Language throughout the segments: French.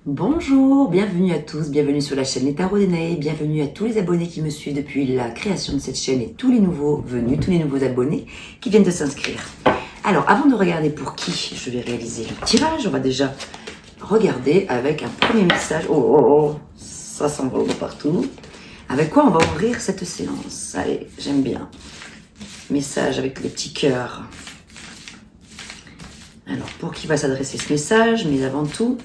Bonjour, bienvenue à tous, bienvenue sur la chaîne Les Tarots d'Énaïe, bienvenue à tous les abonnés qui me suivent depuis la création de cette chaîne et tous les nouveaux venus, tous les nouveaux abonnés qui viennent de s'inscrire. Alors, avant de regarder pour qui je vais réaliser le tirage, on va déjà regarder avec un premier message. Ça s'envole partout. Avec quoi on va ouvrir cette séance? Allez, j'aime bien. Message avec les petits cœurs. Alors, pour qui va s'adresser ce message? Mais avant tout,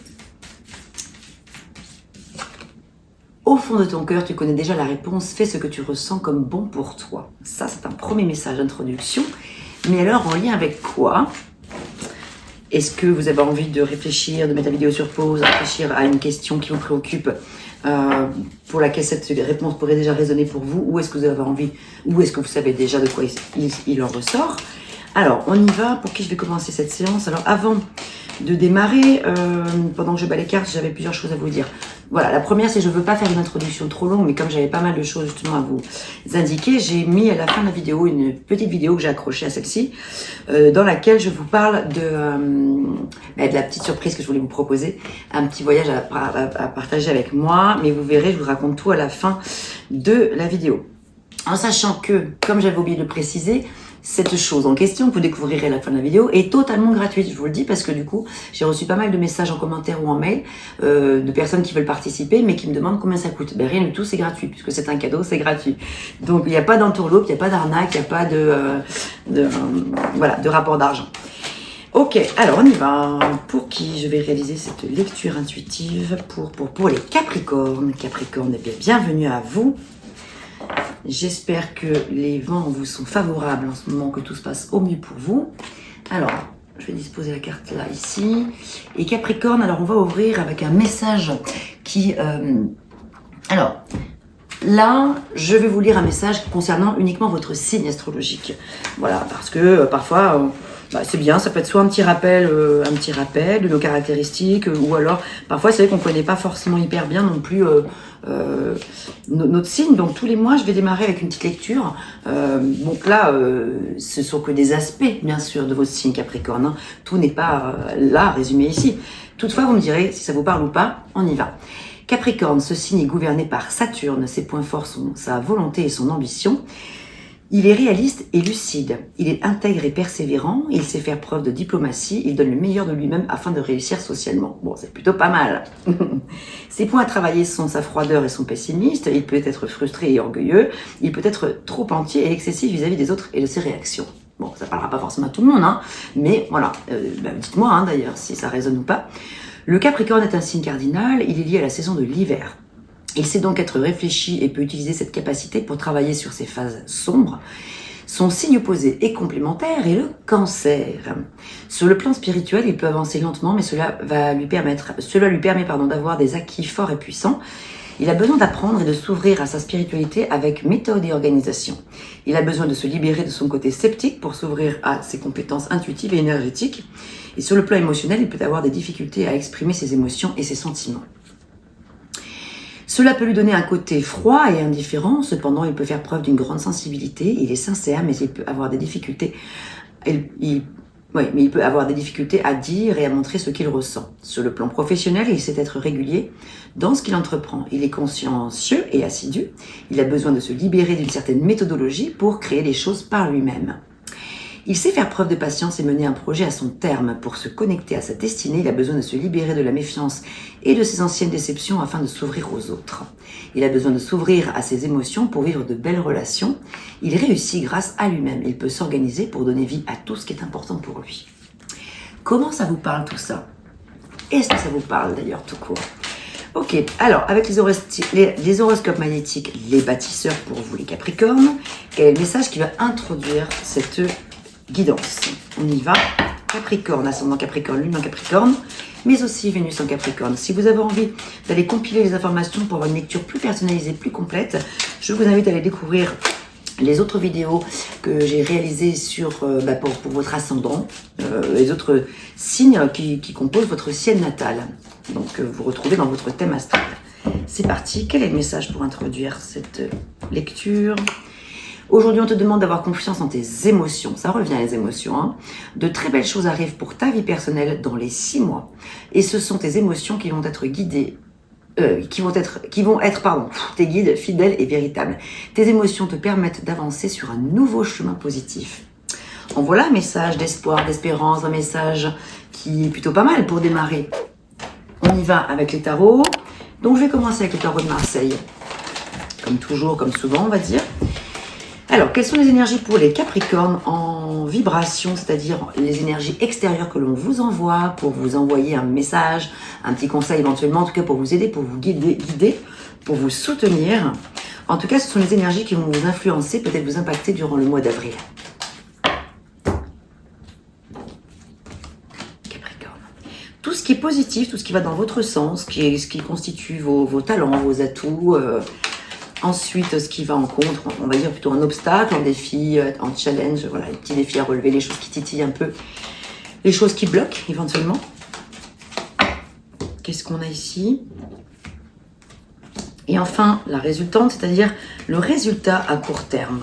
au fond de ton cœur, tu connais déjà la réponse. Fais ce que tu ressens comme bon pour toi. Ça, c'est un premier message d'introduction. Mais alors, en lien avec quoi? Est-ce que vous avez envie de réfléchir, de mettre la vidéo sur pause, réfléchir à une question qui vous préoccupe, pour laquelle cette réponse pourrait déjà résonner pour vous? Ou est-ce que vous avez envie, ou est-ce que vous savez déjà de quoi il en ressort? Alors, on y va. Pour qui je vais commencer cette séance? Alors, avant de démarrer, pendant que je bats les cartes, j'avais plusieurs choses à vous dire. Voilà, la première, c'est que je ne veux pas faire une introduction trop longue, mais comme j'avais pas mal de choses justement à vous indiquer, j'ai mis à la fin de la vidéo une petite vidéo que j'ai accrochée à celle-ci, dans laquelle je vous parle de la petite surprise que je voulais vous proposer, un petit voyage à partager avec moi, mais vous verrez, je vous raconte tout à la fin de la vidéo. En sachant que, comme j'avais oublié de le préciser, cette chose en question que vous découvrirez à la fin de la vidéo est totalement gratuite, je vous le dis, parce que du coup, j'ai reçu pas mal de messages en commentaire ou en mail de personnes qui veulent participer, mais qui me demandent combien ça coûte. Ben, rien du tout, c'est gratuit, puisque c'est un cadeau, c'est gratuit. Donc, il n'y a pas d'entourloupe, il n'y a pas d'arnaque, il n'y a pas de rapport d'argent. Ok, alors on y va. Pour qui je vais réaliser cette lecture intuitive? Pour les Capricornes. Capricornes, eh bien, bienvenue à vous. J'espère que les vents vous sont favorables en ce moment, que tout se passe au mieux pour vous. Alors, je vais disposer la carte là, ici. Et Capricorne, alors on va ouvrir avec un message qui... alors, là, je vais vous lire un message concernant uniquement votre signe astrologique. Voilà, parce que parfois... c'est bien, ça peut être soit un petit rappel de nos caractéristiques, ou alors parfois c'est vrai qu'on ne connaît pas forcément hyper bien non plus notre signe. Donc tous les mois je vais démarrer avec une petite lecture. Donc là, ce sont que des aspects bien sûr de votre signe Capricorne, hein. Tout n'est pas là résumé ici. Toutefois vous me direz si ça vous parle ou pas, on y va. Capricorne, ce signe est gouverné par Saturne, ses points forts sont sa volonté et son ambition. Il est réaliste et lucide, il est intègre et persévérant, il sait faire preuve de diplomatie, il donne le meilleur de lui-même afin de réussir socialement. Bon, c'est plutôt pas mal. Ses points à travailler sont sa froideur et son pessimiste, il peut être frustré et orgueilleux, il peut être trop entier et excessif vis-à-vis des autres et de ses réactions. Bon, ça parlera pas forcément à tout le monde, hein, mais voilà, dites-moi hein, d'ailleurs si ça résonne ou pas. Le Capricorne est un signe cardinal, il est lié à la saison de l'hiver. Il sait donc être réfléchi et peut utiliser cette capacité pour travailler sur ses phases sombres. Son signe opposé et complémentaire est le Cancer. Sur le plan spirituel, il peut avancer lentement, mais cela lui permet d'avoir des acquis forts et puissants. Il a besoin d'apprendre et de s'ouvrir à sa spiritualité avec méthode et organisation. Il a besoin de se libérer de son côté sceptique pour s'ouvrir à ses compétences intuitives et énergétiques. Et sur le plan émotionnel, il peut avoir des difficultés à exprimer ses émotions et ses sentiments. Cela peut lui donner un côté froid et indifférent, cependant il peut faire preuve d'une grande sensibilité, il est sincère mais il peut avoir des difficultés, il peut avoir des difficultés à dire et à montrer ce qu'il ressent. Sur le plan professionnel, il sait être régulier dans ce qu'il entreprend, il est consciencieux et assidu, il a besoin de se libérer d'une certaine méthodologie pour créer les choses par lui-même. Il sait faire preuve de patience et mener un projet à son terme. Pour se connecter à sa destinée, il a besoin de se libérer de la méfiance et de ses anciennes déceptions afin de s'ouvrir aux autres. Il a besoin de s'ouvrir à ses émotions pour vivre de belles relations. Il réussit grâce à lui-même. Il peut s'organiser pour donner vie à tout ce qui est important pour lui. Comment ça vous parle tout ça? Est-ce que ça vous parle d'ailleurs tout court? Ok, alors avec les horoscopes magnétiques, les bâtisseurs pour vous les Capricornes, quel est le message qui va introduire cette guidance? On y va. Capricorne, ascendant Capricorne, lune en Capricorne, mais aussi Vénus en Capricorne. Si vous avez envie d'aller compiler les informations pour avoir une lecture plus personnalisée, plus complète, je vous invite à aller découvrir les autres vidéos que j'ai réalisées pour votre ascendant, les autres signes qui composent votre ciel natal. Donc vous retrouvez dans votre thème astral. C'est parti, quel est le message pour introduire cette lecture? Aujourd'hui, on te demande d'avoir confiance en tes émotions. Ça revient les émotions. Hein. De très belles choses arrivent pour ta vie personnelle dans les 6 mois. Et ce sont tes émotions qui vont être guidées, qui vont être, tes guides fidèles et véritables. Tes émotions te permettent d'avancer sur un nouveau chemin positif. En voilà un message d'espoir, d'espérance, un message qui est plutôt pas mal pour démarrer. On y va avec les tarots. Donc je vais commencer avec le tarot de Marseille. Comme toujours, comme souvent, on va dire. Alors, quelles sont les énergies pour les Capricornes en vibration, c'est-à-dire les énergies extérieures que l'on vous envoie pour vous envoyer un message, un petit conseil éventuellement, en tout cas pour vous aider, pour vous guider, pour vous soutenir. En tout cas, ce sont les énergies qui vont vous influencer, peut-être vous impacter durant le mois d'avril. Capricorne. Tout ce qui est positif, tout ce qui va dans votre sens, ce qui constitue vos talents, vos atouts. Ensuite, ce qui va en contre, on va dire plutôt un obstacle, un défi, un challenge, voilà, les petits défis à relever, les choses qui titillent un peu, les choses qui bloquent éventuellement. Qu'est-ce qu'on a ici? Et enfin, la résultante, c'est-à-dire le résultat à court terme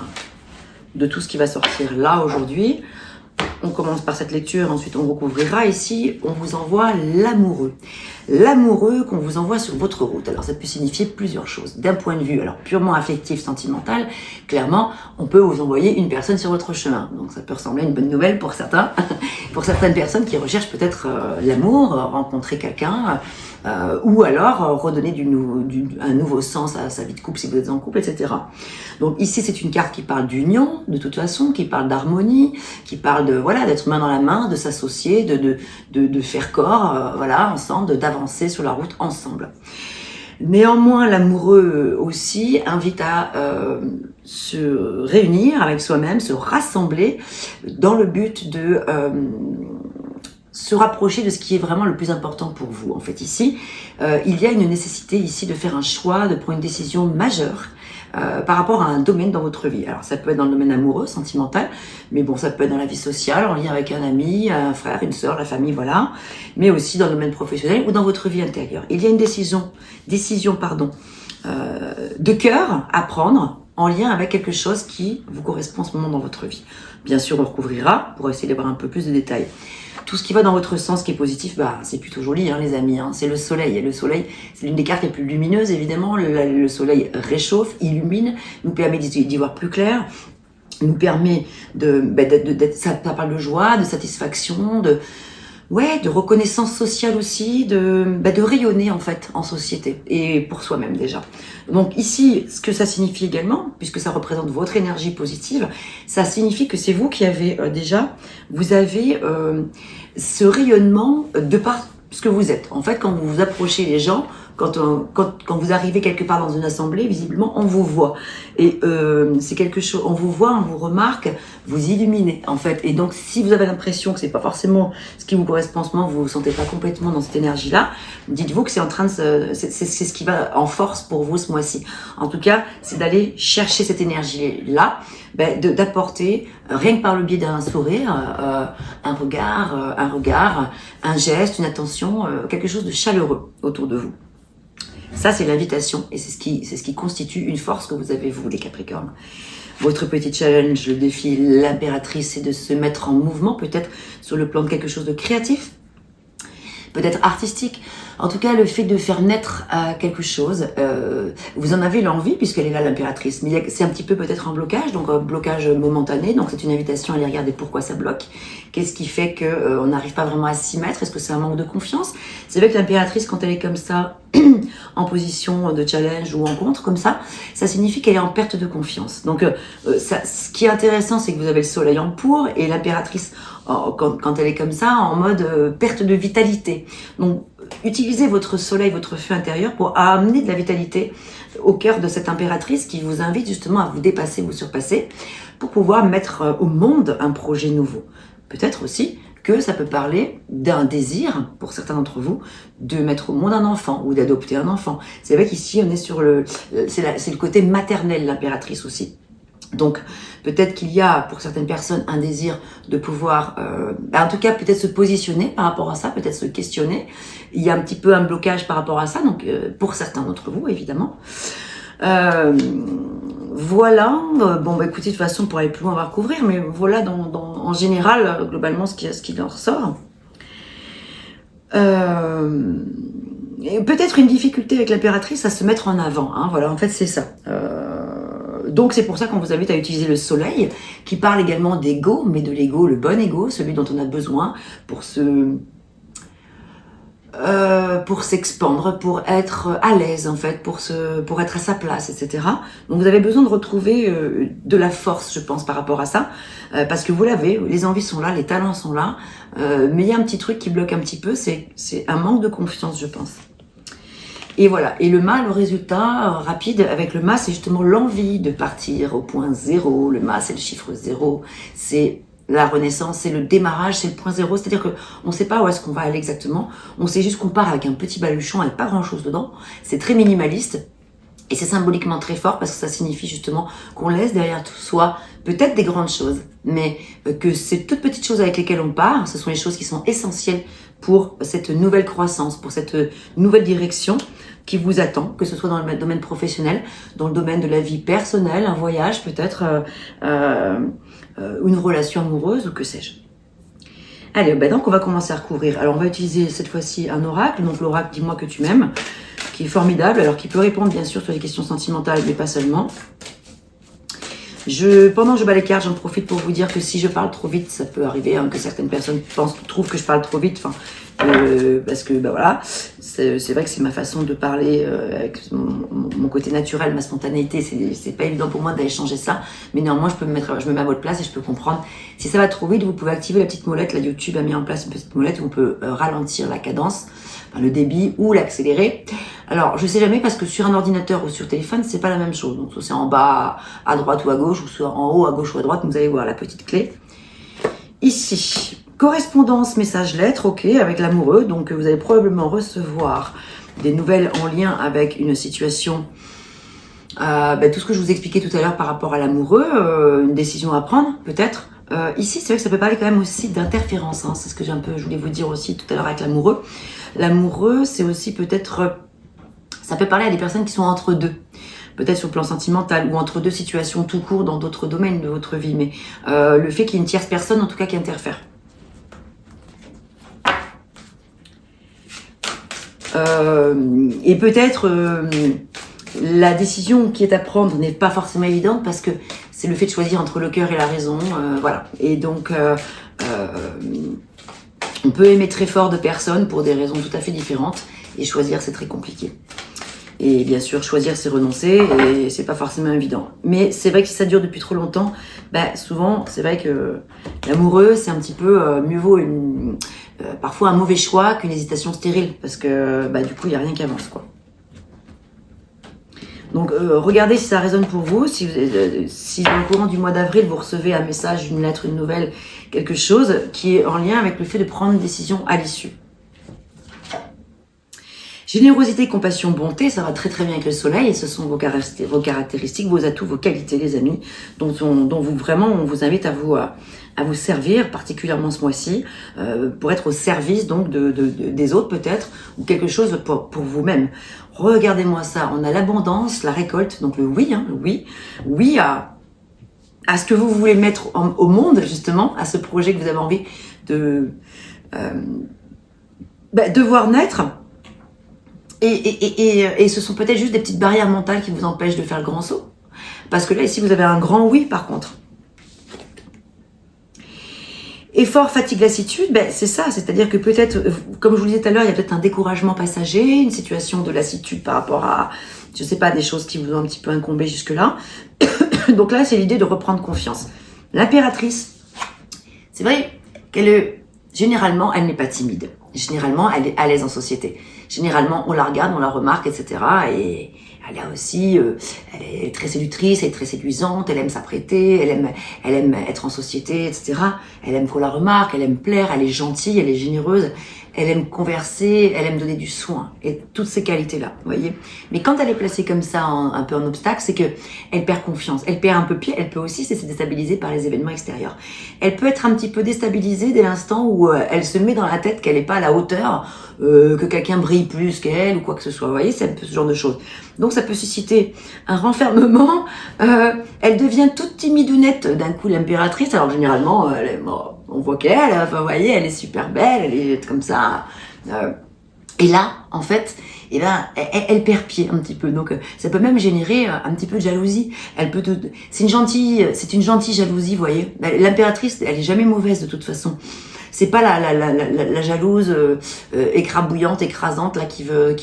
de tout ce qui va sortir là aujourd'hui. On commence par cette lecture, ensuite on recouvrira. Ici, on vous envoie l'amoureux. L'amoureux qu'on vous envoie sur votre route. Alors, ça peut signifier plusieurs choses. D'un point de vue, alors purement affectif, sentimental, clairement, on peut vous envoyer une personne sur votre chemin. Donc, ça peut ressembler à une bonne nouvelle pour certains. Pour certaines personnes qui recherchent peut-être l'amour, rencontrer quelqu'un, ou alors redonner un nouveau sens à sa vie de couple si vous êtes en couple, etc. Donc ici, c'est une carte qui parle d'union, de toute façon, qui parle d'harmonie, qui parle d'être main dans la main, de s'associer, de faire corps, ensemble, d'avancer sur la route ensemble. Néanmoins, l'amoureux aussi invite à se réunir avec soi-même, se rassembler dans le but de se rapprocher de ce qui est vraiment le plus important pour vous. En fait, ici, il y a une nécessité ici de faire un choix, de prendre une décision majeure par rapport à un domaine dans votre vie. Alors, ça peut être dans le domaine amoureux, sentimental, mais bon, ça peut être dans la vie sociale, en lien avec un ami, un frère, une sœur, la famille, voilà, mais aussi dans le domaine professionnel ou dans votre vie intérieure. Il y a une décision de cœur à prendre en lien avec quelque chose qui vous correspond en ce moment dans votre vie. Bien sûr, on recouvrira pour essayer d'avoir un peu plus de détails. Tout ce qui va dans votre sens, qui est positif, c'est plutôt joli, les amis. C'est le soleil. Et le soleil, c'est l'une des cartes les plus lumineuses, évidemment. Le soleil réchauffe, illumine, nous permet d'y voir plus clair, nous permet ça parle de joie, de satisfaction, de reconnaissance sociale aussi, de rayonner en fait en société et pour soi-même déjà. Donc ici, ce que ça signifie également, puisque ça représente votre énergie positive, ça signifie que c'est vous qui avez vous avez ce rayonnement de par ce que vous êtes. En fait, quand vous vous approchez les gens, quand vous arrivez quelque part dans une assemblée, visiblement, on vous voit. Et c'est quelque chose, on vous voit, on vous remarque, vous illuminez, en fait. Et donc, si vous avez l'impression que c'est pas forcément ce qui vous correspond en ce moment, vous vous sentez pas complètement dans cette énergie-là, dites-vous que c'est en train de c'est ce qui va en force pour vous ce mois-ci. En tout cas, c'est d'aller chercher cette énergie-là, d'apporter, rien que par le biais d'un sourire, un regard, un geste, une attention, quelque chose de chaleureux autour de vous. Ça, c'est l'invitation et c'est ce qui constitue une force que vous avez, vous, les Capricornes. Votre petit challenge, le défi, l'impératrice, c'est de se mettre en mouvement, peut-être sur le plan de quelque chose de créatif, peut-être artistique. En tout cas, le fait de faire naître quelque chose, vous en avez l'envie puisqu'elle est là, l'impératrice. Mais c'est un petit peu peut-être un blocage, donc un blocage momentané. Donc c'est une invitation à aller regarder pourquoi ça bloque. Qu'est-ce qui fait que on n'arrive pas vraiment à s'y mettre? Est-ce que c'est un manque de confiance? C'est vrai que l'impératrice, quand elle est comme ça, en position de challenge ou en contre, comme ça signifie qu'elle est en perte de confiance. Donc ce qui est intéressant, c'est que vous avez le soleil en pour et l'impératrice, quand elle est comme ça, en mode perte de vitalité. Donc utilisez votre soleil, votre feu intérieur pour amener de la vitalité au cœur de cette impératrice qui vous invite justement à vous dépasser, vous surpasser pour pouvoir mettre au monde un projet nouveau. Peut-être aussi que ça peut parler d'un désir, pour certains d'entre vous, de mettre au monde un enfant ou d'adopter un enfant. C'est vrai qu'ici, on est sur c'est le côté maternel, l'impératrice aussi. Donc, peut-être qu'il y a, pour certaines personnes, un désir de pouvoir, en tout cas, peut-être se positionner par rapport à ça, peut-être se questionner. Il y a un petit peu un blocage par rapport à ça, donc pour certains d'entre vous, évidemment. Voilà, bon bah écoutez, de toute façon pour aller plus loin on va recouvrir, mais voilà en général, globalement ce qui en ressort. Et peut-être une difficulté avec l'impératrice à se mettre en avant, hein, voilà, en fait c'est ça. Donc c'est pour ça qu'on vous invite à utiliser le soleil, qui parle également d'ego, mais de l'ego, le bon ego, celui dont on a besoin pour s'expandre, pour être à l'aise en fait, pour être à sa place, etc. Donc vous avez besoin de retrouver de la force, je pense, par rapport à ça, parce que vous l'avez, les envies sont là, les talents sont là, mais il y a un petit truc qui bloque un petit peu, c'est un manque de confiance, je pense. Et voilà, et le mât, le résultat rapide avec le mât, c'est justement l'envie de partir au point zéro. Le mât, c'est le chiffre zéro, c'est la renaissance, c'est le démarrage, c'est le point zéro, c'est-à-dire que on sait pas où est-ce qu'on va aller exactement, on sait juste qu'on part avec un petit baluchon avec pas grand-chose dedans, c'est très minimaliste, et c'est symboliquement très fort parce que ça signifie justement qu'on laisse derrière tout soi peut-être des grandes choses, mais que ces toutes petites choses avec lesquelles on part, ce sont les choses qui sont essentielles pour cette nouvelle croissance, pour cette nouvelle direction qui vous attend, que ce soit dans le domaine professionnel, dans le domaine de la vie personnelle, un voyage peut-être, une relation amoureuse ou que sais-je. Allez, ben donc on va commencer à recouvrir. Alors on va utiliser cette fois-ci un oracle, donc l'oracle Dis-moi que tu m'aimes, qui est formidable, alors qui peut répondre bien sûr sur les questions sentimentales, mais pas seulement. Pendant que je bats les cartes, j'en profite pour vous dire que si je parle trop vite, ça peut arriver que certaines personnes trouvent que je parle trop vite, parce que bah voilà, c'est vrai que c'est ma façon de parler avec mon côté naturel, ma spontanéité, c'est pas évident pour moi d'aller changer ça, mais néanmoins je me mets à votre place et je peux comprendre. Si ça va trop vite, vous pouvez activer la petite molette, là YouTube a mis en place une petite molette où on peut ralentir la cadence, le débit ou l'accélérer. Alors je sais jamais parce que sur un ordinateur ou sur téléphone c'est pas la même chose, donc soit c'est en bas à droite ou à gauche, ou soit en haut à gauche ou à droite, vous allez voir la petite clé. Ici, correspondance, message, lettre, ok, avec l'amoureux, donc vous allez probablement recevoir des nouvelles en lien avec une situation, tout ce que je vous expliquais tout à l'heure par rapport à l'amoureux, une décision à prendre peut-être. Ici, c'est vrai que ça peut parler quand même aussi d'interférence, hein, c'est ce que je voulais vous dire aussi tout à l'heure avec l'amoureux. L'amoureux, c'est aussi peut-être, ça peut parler à des personnes qui sont entre deux, peut-être sur le plan sentimental ou entre deux situations tout court dans d'autres domaines de votre vie, mais le fait qu'il y ait une tierce personne en tout cas qui interfère. Et peut-être la décision qui est à prendre n'est pas forcément évidente parce que c'est le fait de choisir entre le cœur et la raison, voilà. Et donc on peut aimer très fort de personnes pour des raisons tout à fait différentes et choisir c'est très compliqué. Et bien sûr choisir c'est renoncer et c'est pas forcément évident. Mais c'est vrai que si ça dure depuis trop longtemps, souvent c'est vrai que l'amoureux c'est un petit peu mieux vaut parfois un mauvais choix qu'une hésitation stérile parce que du coup il n'y a rien qui avance quoi. Donc regardez si ça résonne pour vous, si dans le courant du mois d'avril vous recevez un message, une lettre, une nouvelle, quelque chose qui est en lien avec le fait de prendre une décision à l'issue. Générosité, compassion, bonté, ça va très très bien avec le soleil et ce sont vos caractéristiques, vos atouts, vos qualités les amis, dont on vous invite à vous servir, particulièrement ce mois-ci, pour être au service donc des autres peut-être, ou quelque chose pour vous-même. Regardez-moi ça, on a l'abondance, la récolte, donc le oui, oui à ce que vous voulez mettre au monde justement, à ce projet que vous avez envie de voir naître. Et ce sont peut-être juste des petites barrières mentales qui vous empêchent de faire le grand saut. Parce que là, ici, vous avez un grand oui, par contre. Effort, fatigue, lassitude, c'est ça. C'est-à-dire que peut-être, comme je vous le disais tout à l'heure, il y a peut-être un découragement passager, une situation de lassitude par rapport à, je sais pas, des choses qui vous ont un petit peu incombé jusque-là. Donc là, c'est l'idée de reprendre confiance. L'impératrice, c'est vrai généralement, elle n'est pas timide. Généralement, elle est à l'aise en société. Généralement, on la regarde, on la remarque, etc. Et elle a aussi, elle est très séductrice, elle est très séduisante, elle aime s'apprêter, elle aime être en société, etc. Elle aime qu'on la remarque, elle aime plaire, elle est gentille, elle est généreuse, elle aime converser, elle aime donner du soin, et toutes ces qualités-là, vous voyez. Mais quand elle est placée comme ça, un peu en obstacle, c'est que elle perd confiance, elle perd un peu pied, elle peut aussi se déstabiliser par les événements extérieurs. Elle peut être un petit peu déstabilisée dès l'instant où elle se met dans la tête qu'elle n'est pas à la hauteur, que quelqu'un brille plus qu'elle ou quoi que ce soit, vous voyez, c'est un peu ce genre de choses. Donc ça peut susciter un renfermement, elle devient toute timidounette d'un coup l'impératrice, alors généralement, on voit qu'elle, enfin vous voyez, elle est super belle, elle est comme ça, et là, en fait, eh ben, elle perd pied un petit peu. Donc, ça peut même générer un petit peu de jalousie. C'est une gentille jalousie, vous voyez. L'impératrice, elle est jamais mauvaise de toute façon. C'est pas la jalouse écrabouillante, écrasante là qui veut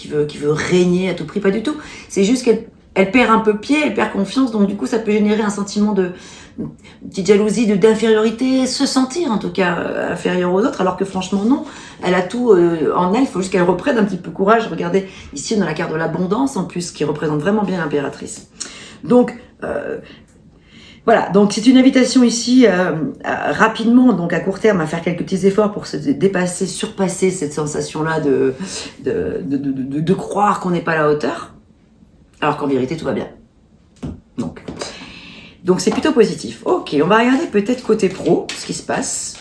régner à tout prix, pas du tout. C'est juste qu'elle perd un peu pied, elle perd confiance, donc du coup ça peut générer un sentiment de une petite jalousie, d'infériorité, se sentir en tout cas inférieure aux autres, alors que franchement non, elle a tout en elle, il faut juste qu'elle reprenne un petit peu courage. Regardez, ici on a la carte de l'abondance en plus, qui représente vraiment bien l'impératrice. Donc, voilà, donc c'est une invitation ici rapidement, donc à court terme, à faire quelques petits efforts pour se dépasser, surpasser cette sensation-là de croire qu'on n'est pas à la hauteur, alors qu'en vérité tout va bien. Donc c'est plutôt positif. Ok, on va regarder peut-être côté pro, ce qui se passe.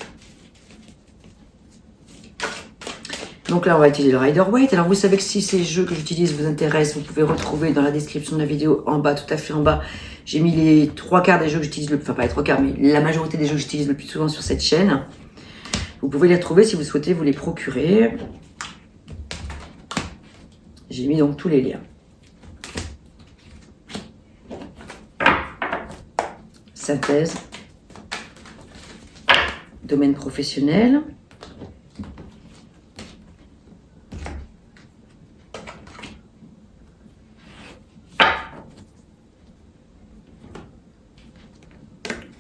Donc là, on va utiliser le Rider-Waite. Alors vous savez que si ces jeux que j'utilise vous intéressent, vous pouvez retrouver dans la description de la vidéo, en bas, tout à fait en bas, j'ai mis les 3/4 des jeux que j'utilise, enfin pas les 3/4, mais la majorité des jeux que j'utilise le plus souvent sur cette chaîne. Vous pouvez les retrouver si vous souhaitez vous les procurer. J'ai mis donc tous les liens. Synthèse, domaine professionnel,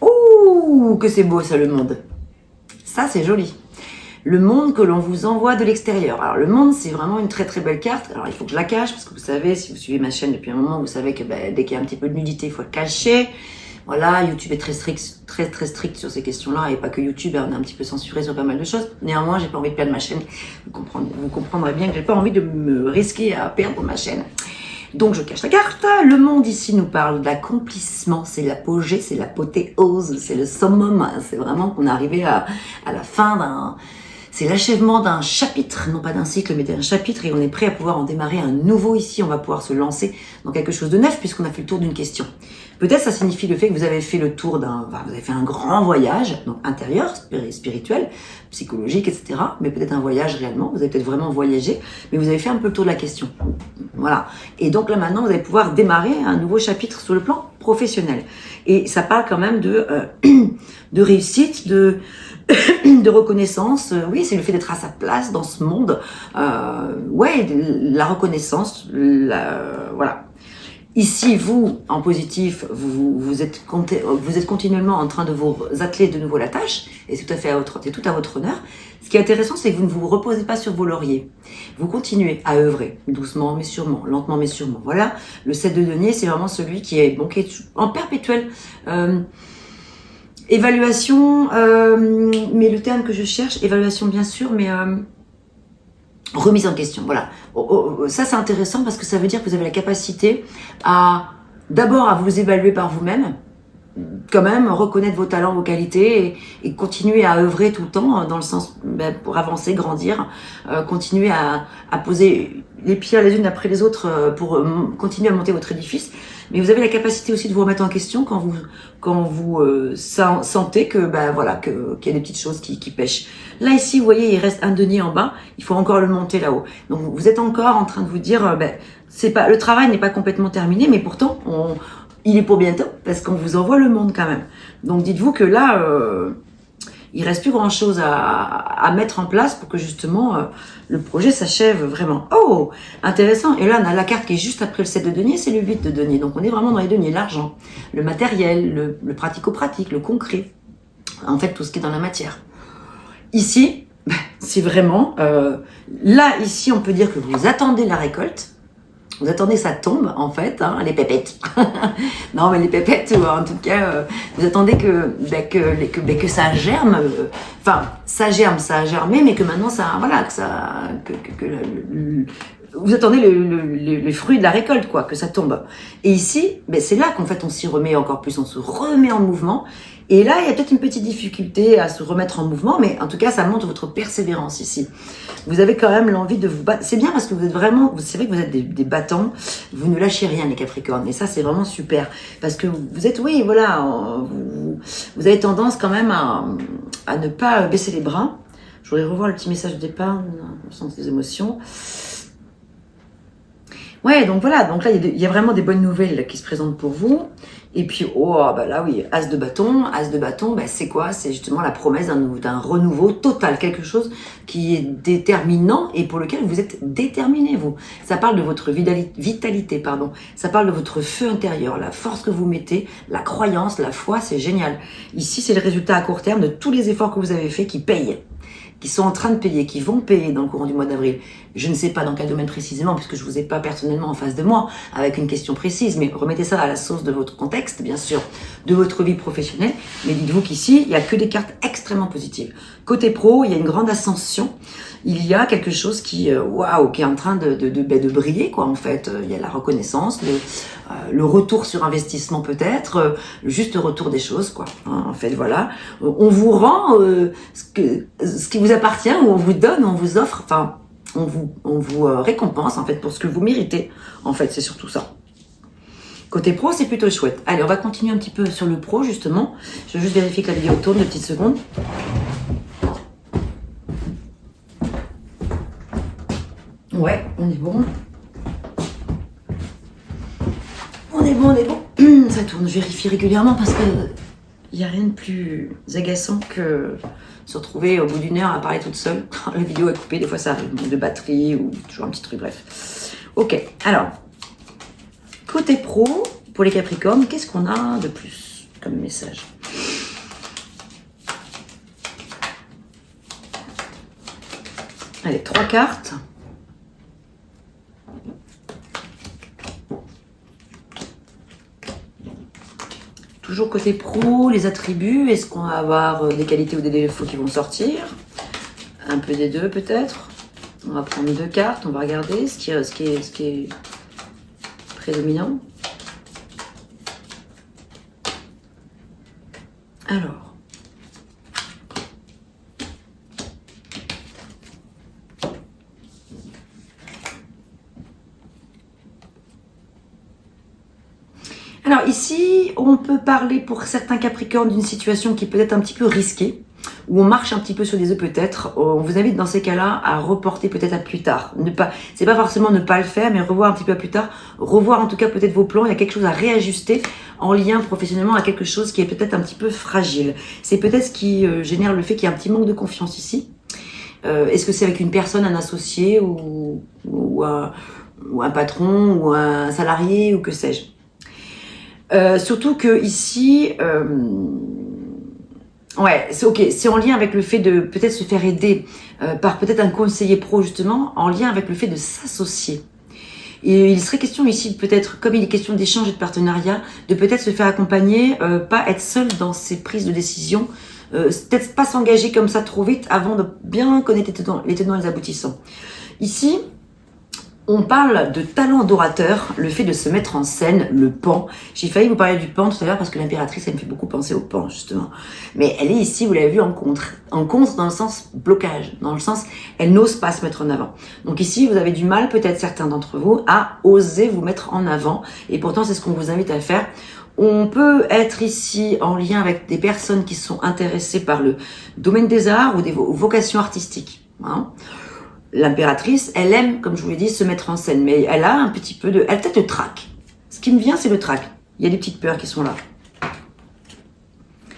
ouh, que c'est beau ça le monde. Ça c'est joli. Le monde que l'on vous envoie de l'extérieur. Alors le monde c'est vraiment une très très belle carte. Alors il faut que je la cache parce que vous savez, si vous suivez ma chaîne depuis un moment, vous savez que dès qu'il y a un petit peu de nudité, il faut le cacher. Voilà, YouTube est très strict sur ces questions-là, et pas que YouTube, on est un petit peu censuré sur pas mal de choses. Néanmoins, j'ai pas envie de perdre ma chaîne. Vous comprendrez bien que j'ai pas envie de me risquer à perdre ma chaîne. Donc je cache la carte. Le monde ici nous parle d'accomplissement, c'est l'apogée, c'est l'apothéose, c'est le summum. C'est vraiment qu'on est arrivé à la fin d'un... C'est l'achèvement d'un chapitre, non pas d'un cycle, mais d'un chapitre, et on est prêt à pouvoir en démarrer un nouveau ici. On va pouvoir se lancer dans quelque chose de neuf puisqu'on a fait le tour d'une question. Peut-être ça signifie le fait que vous avez fait le tour vous avez fait un grand voyage, donc intérieur, spirituel, psychologique, etc. Mais peut-être un voyage réellement, vous avez peut-être vraiment voyagé, mais vous avez fait un peu le tour de la question. Voilà. Et donc là maintenant, vous allez pouvoir démarrer un nouveau chapitre sur le plan professionnel. Et ça parle quand même de réussite, de reconnaissance. Oui, c'est le fait d'être à sa place dans ce monde. Ouais, la reconnaissance, voilà. Ici, vous, en positif, vous êtes continuellement en train de vous atteler de nouveau la tâche, et c'est tout à votre honneur. Ce qui est intéressant, c'est que vous ne vous reposez pas sur vos lauriers. Vous continuez à œuvrer, doucement mais sûrement, lentement mais sûrement. Voilà, le 7 de denier, c'est vraiment celui qui est en perpétuelle évaluation, mais le terme que je cherche, évaluation bien sûr, mais... remise en question, voilà. Ça c'est intéressant parce que ça veut dire que vous avez la capacité d'abord à vous évaluer par vous-même, quand même reconnaître vos talents, vos qualités et continuer à œuvrer tout le temps dans le sens pour avancer, grandir, continuer à poser les pierres les unes après les autres pour continuer à monter votre édifice. Mais vous avez la capacité aussi de vous remettre en question quand vous sentez que voilà qu'il y a des petites choses qui pêchent. Là ici, vous voyez, il reste un denier en bas, il faut encore le monter là-haut. Donc vous êtes encore en train de vous dire le travail n'est pas complètement terminé, mais pourtant il est pour bientôt parce qu'on vous envoie le monde quand même. Donc dites-vous que là il reste plus grand-chose à mettre en place pour que justement le projet s'achève vraiment. Oh, intéressant. Et là, on a la carte qui est juste après le 7 de denier, c'est le 8 de denier. Donc, on est vraiment dans les deniers, l'argent, le matériel, le pratico-pratique, le concret. En fait, tout ce qui est dans la matière. Ici, c'est vraiment... là, ici, on peut dire que vous attendez la récolte. Vous attendez que ça tombe, en fait, hein, les pépettes. Non, mais les pépettes, en tout cas, vous attendez que ça germe. Enfin, ça germe, ça a germé, mais que maintenant, ça, voilà, vous attendez le fruit de la récolte, quoi, que ça tombe. Et ici, c'est là qu'en fait, on s'y remet encore plus, on se remet en mouvement. Et là, il y a peut-être une petite difficulté à se remettre en mouvement, mais en tout cas, ça montre votre persévérance ici. Vous avez quand même l'envie de vous battre. C'est bien parce que vous êtes vraiment, c'est vrai que vous êtes des battants, vous ne lâchez rien les Capricornes. Et ça, c'est vraiment super. Parce que vous êtes, oui, voilà, vous avez tendance quand même à ne pas baisser les bras. Je voudrais revoir le petit message de départ, au sens des émotions. Ouais, donc voilà, donc là, il y a vraiment des bonnes nouvelles là, qui se présentent pour vous. Et puis, là oui, As de bâton, c'est quoi? C'est justement la promesse d'un renouveau total, quelque chose qui est déterminant et pour lequel vous êtes déterminé, vous. Ça parle de votre vitalité, pardon. Ça parle de votre feu intérieur, la force que vous mettez, la croyance, la foi, c'est génial. Ici, c'est le résultat à court terme de tous les efforts que vous avez faits qui payent, qui sont en train de payer, qui vont payer dans le courant du mois d'avril. Je ne sais pas dans quel domaine précisément, puisque je ne vous ai pas personnellement en face de moi, avec une question précise, mais remettez ça à la sauce de votre contexte, bien sûr, de votre vie professionnelle. Mais dites-vous qu'ici, il n'y a que des cartes extrêmement positives. Côté pro, il y a une grande ascension. Il y a quelque chose qui est en train de briller, quoi, en fait. Il y a la reconnaissance, le retour sur investissement peut-être, le juste retour des choses, quoi. Hein, en fait, voilà. On vous rend ce qui vous appartient, ou on vous donne, on vous offre, enfin, on vous récompense, en fait, pour ce que vous méritez. En fait, c'est surtout ça. Côté pro, c'est plutôt chouette. Allez, on va continuer un petit peu sur le pro, justement. Je vais juste vérifier que la vidéo tourne, 2 petites secondes. Ouais, on est bon. On est bon. Ça tourne, je vérifie régulièrement parce que il n'y a rien de plus agaçant que se retrouver au bout d'une heure à parler toute seule. La vidéo est coupée, des fois ça arrive, de batterie ou toujours un petit truc, bref. Ok, alors, côté pro, pour les Capricornes, qu'est-ce qu'on a de plus comme message? Allez, 3 cartes. Toujours côté pro, les attributs, est-ce qu'on va avoir des qualités ou des défauts qui vont sortir? Un peu des deux peut-être. On va prendre 2 cartes, on va regarder ce qui est prédominant. Alors. Alors ici, on peut parler pour certains Capricornes d'une situation qui peut être un petit peu risquée, où on marche un petit peu sur des œufs peut-être. On vous invite dans ces cas-là à reporter peut-être à plus tard. C'est pas forcément ne pas le faire, mais revoir un petit peu à plus tard, revoir en tout cas peut-être vos plans. Il y a quelque chose à réajuster en lien professionnellement à quelque chose qui est peut-être un petit peu fragile. C'est peut-être ce qui génère le fait qu'il y a un petit manque de confiance ici. Est-ce que c'est avec une personne, un associé ou un patron ou un salarié ou que sais-je? Surtout que ici, c'est ok, c'est en lien avec le fait de peut-être se faire aider par peut-être un conseiller pro justement, en lien avec le fait de s'associer. Et il serait question ici peut-être, comme il est question d'échange et de partenariat, de peut-être se faire accompagner, pas être seul dans ses prises de décision, peut-être pas s'engager comme ça trop vite avant de bien connaître les tenants et les aboutissants. Ici, on parle de talent d'orateur, le fait de se mettre en scène, le pan. J'ai failli vous parler du pan tout à l'heure parce que l'impératrice, elle me fait beaucoup penser au pan, justement. Mais elle est ici, vous l'avez vu, en contre. En contre dans le sens blocage, dans le sens, elle n'ose pas se mettre en avant. Donc ici, vous avez du mal, peut-être certains d'entre vous, à oser vous mettre en avant. Et pourtant, c'est ce qu'on vous invite à faire. On peut être ici en lien avec des personnes qui sont intéressées par le domaine des arts ou des vocations artistiques. Hein. L'impératrice, elle aime, comme je vous l'ai dit, se mettre en scène, mais elle a un petit peu de... Elle a peut-être le trac. Ce qui me vient, c'est le trac. Il y a des petites peurs qui sont là.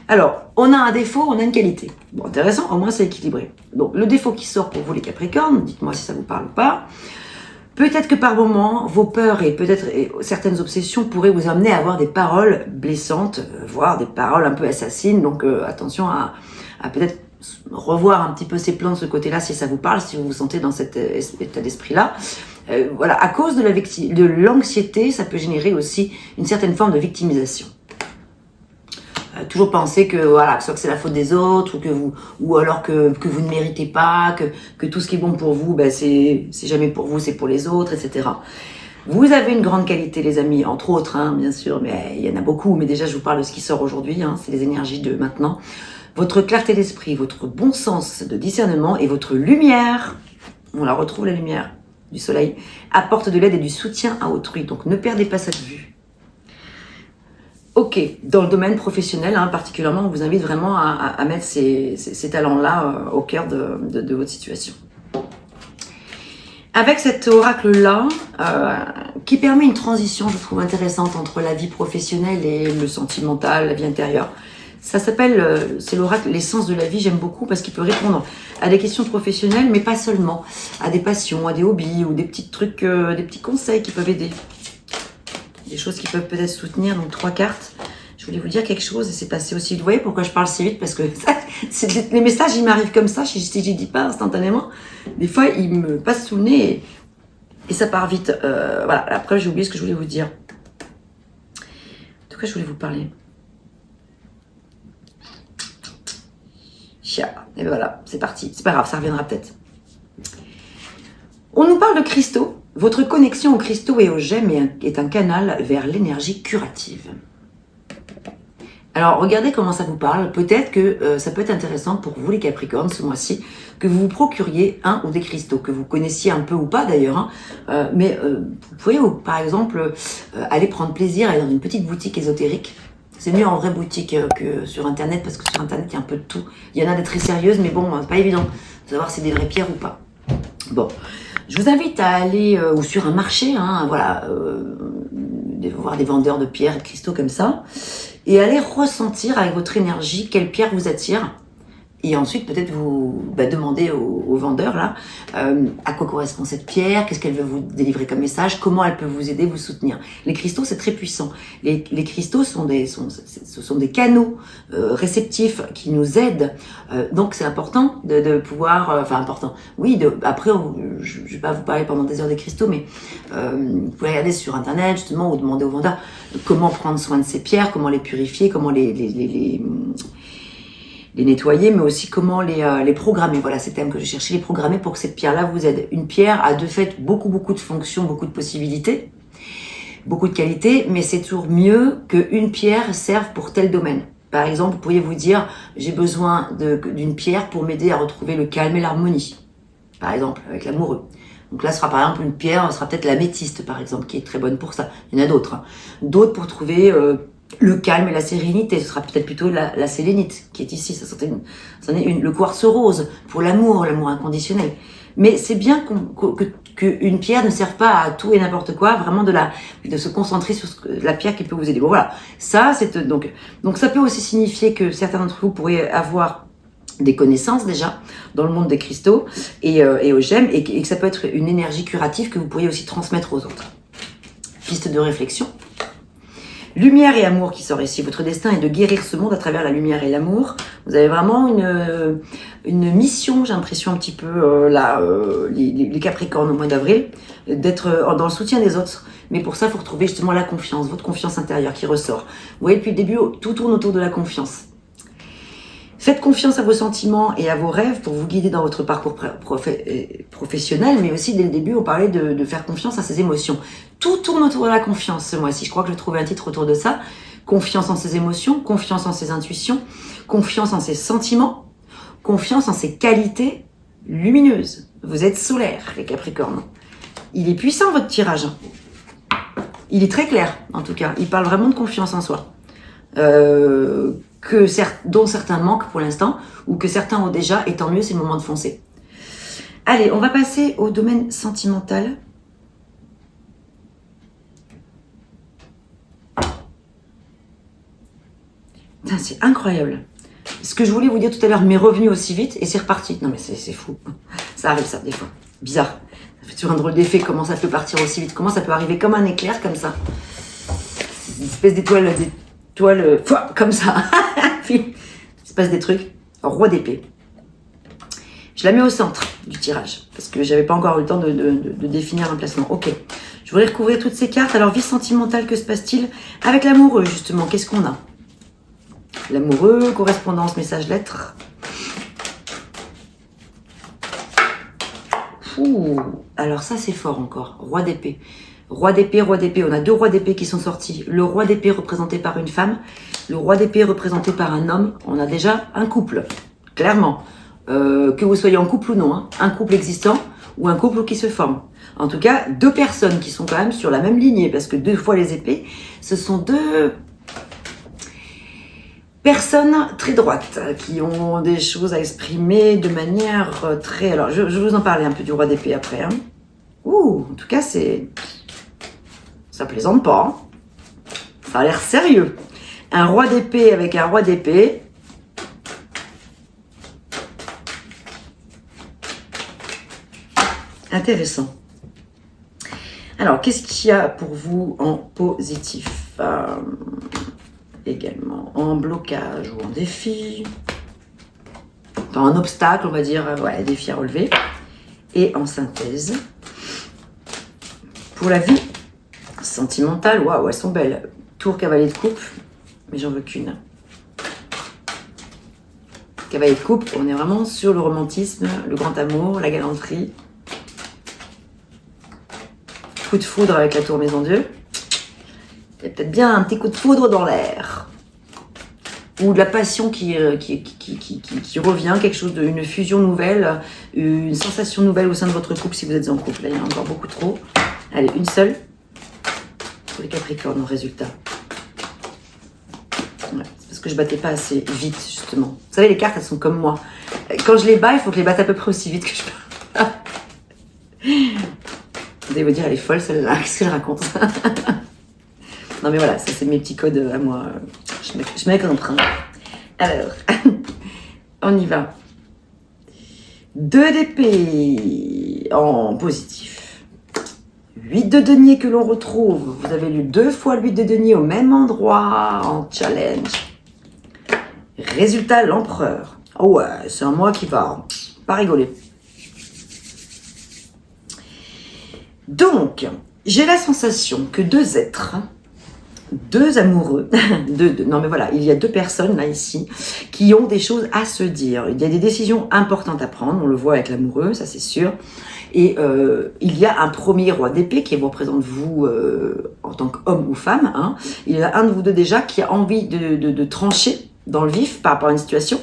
Alors, on a un défaut, on a une qualité. Bon, intéressant, au moins c'est équilibré. Donc, le défaut qui sort pour vous les Capricornes, dites-moi si ça vous parle ou pas. Peut-être que par moments, vos peurs et peut-être certaines obsessions pourraient vous amener à avoir des paroles blessantes, voire des paroles un peu assassines. Donc, attention à peut-être revoir un petit peu ces plans de ce côté-là, si ça vous parle, si vous vous sentez dans cet état d'esprit-là. Voilà, à cause de l'anxiété, ça peut générer aussi une certaine forme de victimisation. Toujours penser que voilà, soit que c'est la faute des autres, ou alors que vous ne méritez pas, que tout ce qui est bon pour vous, ben c'est jamais pour vous, c'est pour les autres, etc. Vous avez une grande qualité, les amis, entre autres, hein, bien sûr, mais il y en a beaucoup. Mais déjà, je vous parle de ce qui sort aujourd'hui, hein, c'est les énergies de maintenant. Votre clarté d'esprit, votre bon sens de discernement et votre lumière, on la retrouve la lumière du soleil, apporte de l'aide et du soutien à autrui. Donc ne perdez pas cette vue. Ok, dans le domaine professionnel, hein, particulièrement, on vous invite vraiment à mettre ces talents-là au cœur de votre situation. Avec cet oracle-là, qui permet une transition, je trouve, intéressante entre la vie professionnelle et le sentimental, la vie intérieure. Ça s'appelle, c'est l'oracle l'essence de la vie, j'aime beaucoup parce qu'il peut répondre à des questions professionnelles, mais pas seulement, à des passions, à des hobbies ou des petits trucs, des petits conseils qui peuvent aider. Des choses qui peuvent peut-être soutenir, donc 3 cartes. Je voulais vous dire quelque chose et c'est passé aussi. Vous voyez pourquoi je parle si vite? Parce que les messages, ils m'arrivent comme ça, si je ne dis pas instantanément. Des fois, ils me passent sous le nez et ça part vite. Voilà, après, j'ai oublié ce que je voulais vous dire. En tout cas, je voulais vous parler. Chia. Et ben voilà, c'est parti. C'est pas grave, ça reviendra peut-être. On nous parle de cristaux. Votre connexion aux cristaux et aux gemmes est un canal vers l'énergie curative. Alors, regardez comment ça vous parle. Peut-être que ça peut être intéressant pour vous, les Capricornes, ce mois-ci, que vous vous procuriez un ou des cristaux, que vous connaissiez un peu ou pas d'ailleurs. Hein, mais vous pouvez, par exemple, aller prendre plaisir à aller dans une petite boutique ésotérique. C'est mieux en vraie boutique que sur Internet, parce que sur Internet, il y a un peu de tout. Il y en a des très sérieuses, mais bon, c'est pas évident de savoir si c'est des vraies pierres ou pas. Bon. Je vous invite à aller ou sur un marché, hein, voilà, voir des vendeurs de pierres et de cristaux comme ça, et aller ressentir avec votre énergie quelle pierre vous attire. Et ensuite, peut-être vous demander aux vendeurs là, à quoi correspond cette pierre, qu'est-ce qu'elle veut vous délivrer comme message, comment elle peut vous aider, vous soutenir. Les cristaux, c'est très puissant. Les cristaux ce sont des canaux réceptifs qui nous aident. Donc, c'est important de pouvoir... Enfin, important. Oui, après, je ne vais pas vous parler pendant des heures des cristaux, mais vous pouvez regarder sur Internet, justement, ou demander aux vendeurs comment prendre soin de ces pierres, comment les purifier, comment les nettoyer, mais aussi comment les programmer. Voilà, c'est le thème que je cherchais, les programmer pour que cette pierre-là vous aide. Une pierre a de fait beaucoup de fonctions, beaucoup de possibilités, beaucoup de qualités, mais c'est toujours mieux qu'une pierre serve pour tel domaine. Par exemple, vous pourriez vous dire, j'ai besoin d'une pierre pour m'aider à retrouver le calme et l'harmonie, par exemple, avec l'amoureux. Donc là, ce sera par exemple une pierre, ce sera peut-être l'améthyste, par exemple, qui est très bonne pour ça. Il y en a d'autres. Hein. D'autres pour trouver... le calme et la sérénité, ce sera peut-être plutôt la sélénite qui est ici. Ça est le quartz rose pour l'amour inconditionnel. Mais c'est bien qu'une pierre ne serve pas à tout et n'importe quoi, vraiment de se concentrer sur la pierre qui peut vous aider. Bon voilà, ça c'est donc ça peut aussi signifier que certains d'entre vous pourraient avoir des connaissances déjà dans le monde des cristaux et aux gemmes et que ça peut être une énergie curative que vous pourriez aussi transmettre aux autres. Piste de réflexion. Lumière et amour qui sort ici. Votre destin est de guérir ce monde à travers la lumière et l'amour. Vous avez vraiment une mission, j'ai l'impression un petit peu, les Capricornes au mois d'avril, d'être dans le soutien des autres. Mais pour ça, il faut retrouver justement la confiance, votre confiance intérieure qui ressort. Vous voyez, depuis le début, tout tourne autour de la confiance. Faites confiance à vos sentiments et à vos rêves pour vous guider dans votre parcours professionnel, mais aussi dès le début, on parlait de faire confiance à ses émotions. Tout tourne autour de la confiance ce mois-ci. Je crois que je vais trouver un titre autour de ça. Confiance en ses émotions, confiance en ses intuitions, confiance en ses sentiments, confiance en ses qualités lumineuses. Vous êtes solaire, les Capricornes. Il est puissant, votre tirage. Il est très clair, en tout cas. Il parle vraiment de confiance en soi. Dont certains manquent pour l'instant, ou que certains ont déjà, et tant mieux, c'est le moment de foncer. Allez, on va passer au domaine sentimental. Putain, c'est incroyable. Ce que je voulais vous dire tout à l'heure m'est revenu aussi vite, et c'est reparti. Non mais c'est fou. Ça arrive ça, des fois. Bizarre. Ça fait toujours un drôle d'effet, comment ça peut partir aussi vite, comment ça peut arriver comme un éclair, comme ça. Une espèce d'étoile... comme ça. Il se passe des trucs. Roi d'épée. Je la mets au centre. du tirage. Parce que j'avais pas encore eu le temps de définir un placement. Ok. Je voudrais recouvrir toutes ces cartes. Alors, vie sentimentale, que se passe-t-il avec l'amoureux, justement? Qu'est-ce qu'on a? L'amoureux, correspondance, message, lettre. Ouh, alors ça, c'est fort encore. Roi d'épée. Roi d'épée, roi d'épée. On a deux rois d'épée qui sont sortis. Le roi d'épée représenté par une femme. Le roi d'épée représenté par un homme. On a déjà un couple, clairement. Que vous soyez en couple ou non. Hein. Un couple existant ou un couple qui se forme. En tout cas, deux personnes qui sont quand même sur la même lignée. Parce que deux fois les épées, ce sont deux personnes très droites qui ont des choses à exprimer de manière très... Alors, je vais vous en parler un peu du roi d'épée après. Hein. Ouh, en tout cas, c'est... Ça plaisante pas. Hein. Ça a l'air sérieux. Un roi d'épée avec un roi d'épée. Intéressant. Alors, qu'est-ce qu'il y a pour vous en positif également en blocage ou en défi, dans un obstacle, on va dire, ouais, défi à relever, et en synthèse. Pour la vie sentimentale, waouh, elles sont belles. Tour, cavalier de coupe, mais j'en veux qu'une. Cavalier de coupe, on est vraiment sur le romantisme, le grand amour, la galanterie. Coup de foudre avec la tour Maison Dieu. Il y a peut-être bien un petit coup de foudre dans l'air. Ou de la passion qui revient, quelque chose une fusion nouvelle, une sensation nouvelle au sein de votre couple si vous êtes en couple. Là, il y en a encore beaucoup trop. Allez, une seule. Pour les Capricornes, au résultat. Ouais, c'est parce que je battais pas assez vite, justement. Vous savez, les cartes, elles sont comme moi. Quand je les bats, il faut que je les batte à peu près aussi vite que je peux. Vous allez vous dire, elle est folle celle-là, qu'est-ce qu'elle raconte? Non mais voilà, ça c'est mes petits codes à moi. Je mets en train. Alors, on y va. 2 d'épée en positif. 8 de denier que l'on retrouve. Vous avez lu 2 fois le 8 de denier au même endroit en challenge. Résultat, l'empereur. Oh ouais, c'est un mois qui va pas rigoler. Donc, j'ai la sensation que 2 êtres, 2 amoureux, non mais voilà, il y a 2 personnes là ici qui ont des choses à se dire. Il y a des décisions importantes à prendre, on le voit avec l'amoureux, ça c'est sûr. Et il y a un premier roi d'épée qui représente vous en tant qu'homme ou femme. Hein. Il y a un de vous deux déjà qui a envie de trancher dans le vif par rapport à une situation.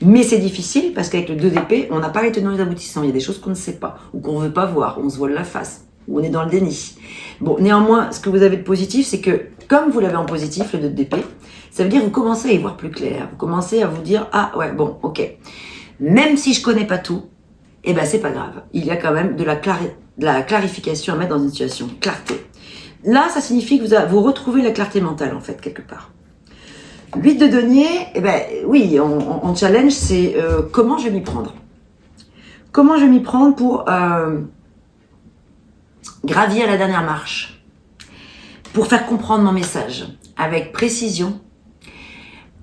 Mais c'est difficile parce qu'avec le 2 d'épée, on n'a pas les tenants et les aboutissants. Il y a des choses qu'on ne sait pas ou qu'on ne veut pas voir, on se voile la face. Ou on est dans le déni. Bon, néanmoins, ce que vous avez de positif, c'est que, comme vous l'avez en positif, le 2 d'épée, ça veut dire que vous commencez à y voir plus clair. Vous commencez à vous dire, ah ouais, bon, ok. Même si je connais pas tout, eh ben c'est pas grave. Il y a quand même de la clarification à mettre dans une situation. Clarté. Là, ça signifie que vous retrouvez la clarté mentale, en fait, quelque part. 8 de denier, eh ben oui, en challenge, c'est comment je vais m'y prendre. Comment je vais m'y prendre pour... gravir la dernière marche pour faire comprendre mon message avec précision,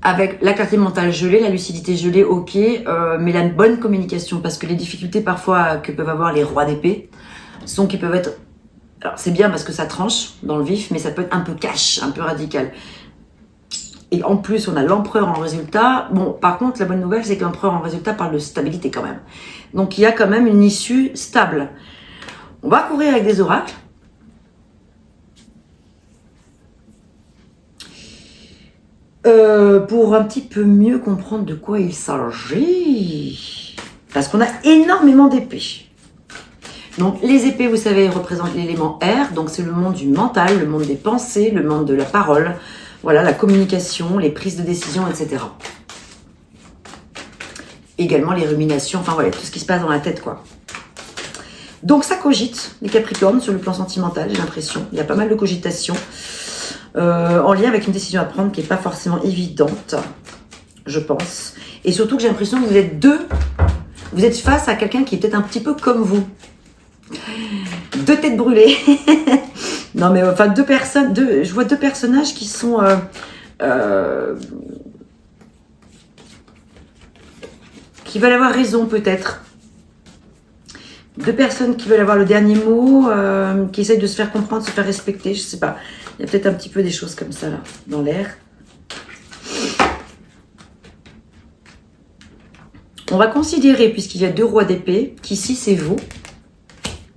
avec la clarté mentale gelée, la lucidité gelée, ok, mais la bonne communication, parce que les difficultés parfois que peuvent avoir les rois d'épée sont qu'ils peuvent être... Alors c'est bien parce que ça tranche dans le vif, mais ça peut être un peu cash, un peu radical. Et en plus, on a l'empereur en résultat. Bon, par contre, la bonne nouvelle, c'est que l'empereur en résultat parle de stabilité quand même. Donc il y a quand même une issue stable. On va courir avec des oracles. Pour un petit peu mieux comprendre de quoi il s'agit. Parce qu'on a énormément d'épées. Donc les épées, vous savez, représentent l'élément air. Donc c'est le monde du mental, le monde des pensées, le monde de la parole. Voilà, la communication, les prises de décision, etc. Également les ruminations, enfin voilà, tout ce qui se passe dans la tête, quoi. Donc ça cogite, les Capricornes, sur le plan sentimental, j'ai l'impression. Il y a pas mal de cogitation en lien avec une décision à prendre qui n'est pas forcément évidente, je pense. Et surtout que j'ai l'impression que vous êtes face à quelqu'un qui est peut-être un petit peu comme vous. 2 têtes brûlées. Non mais enfin, je vois 2 personnages qui sont... qui veulent avoir raison peut-être. Deux personnes qui veulent avoir le dernier mot, qui essayent de se faire comprendre, se faire respecter, je sais pas. Il y a peut-être un petit peu des choses comme ça, là, dans l'air. On va considérer, puisqu'il y a deux rois d'épée, qu'ici c'est vous,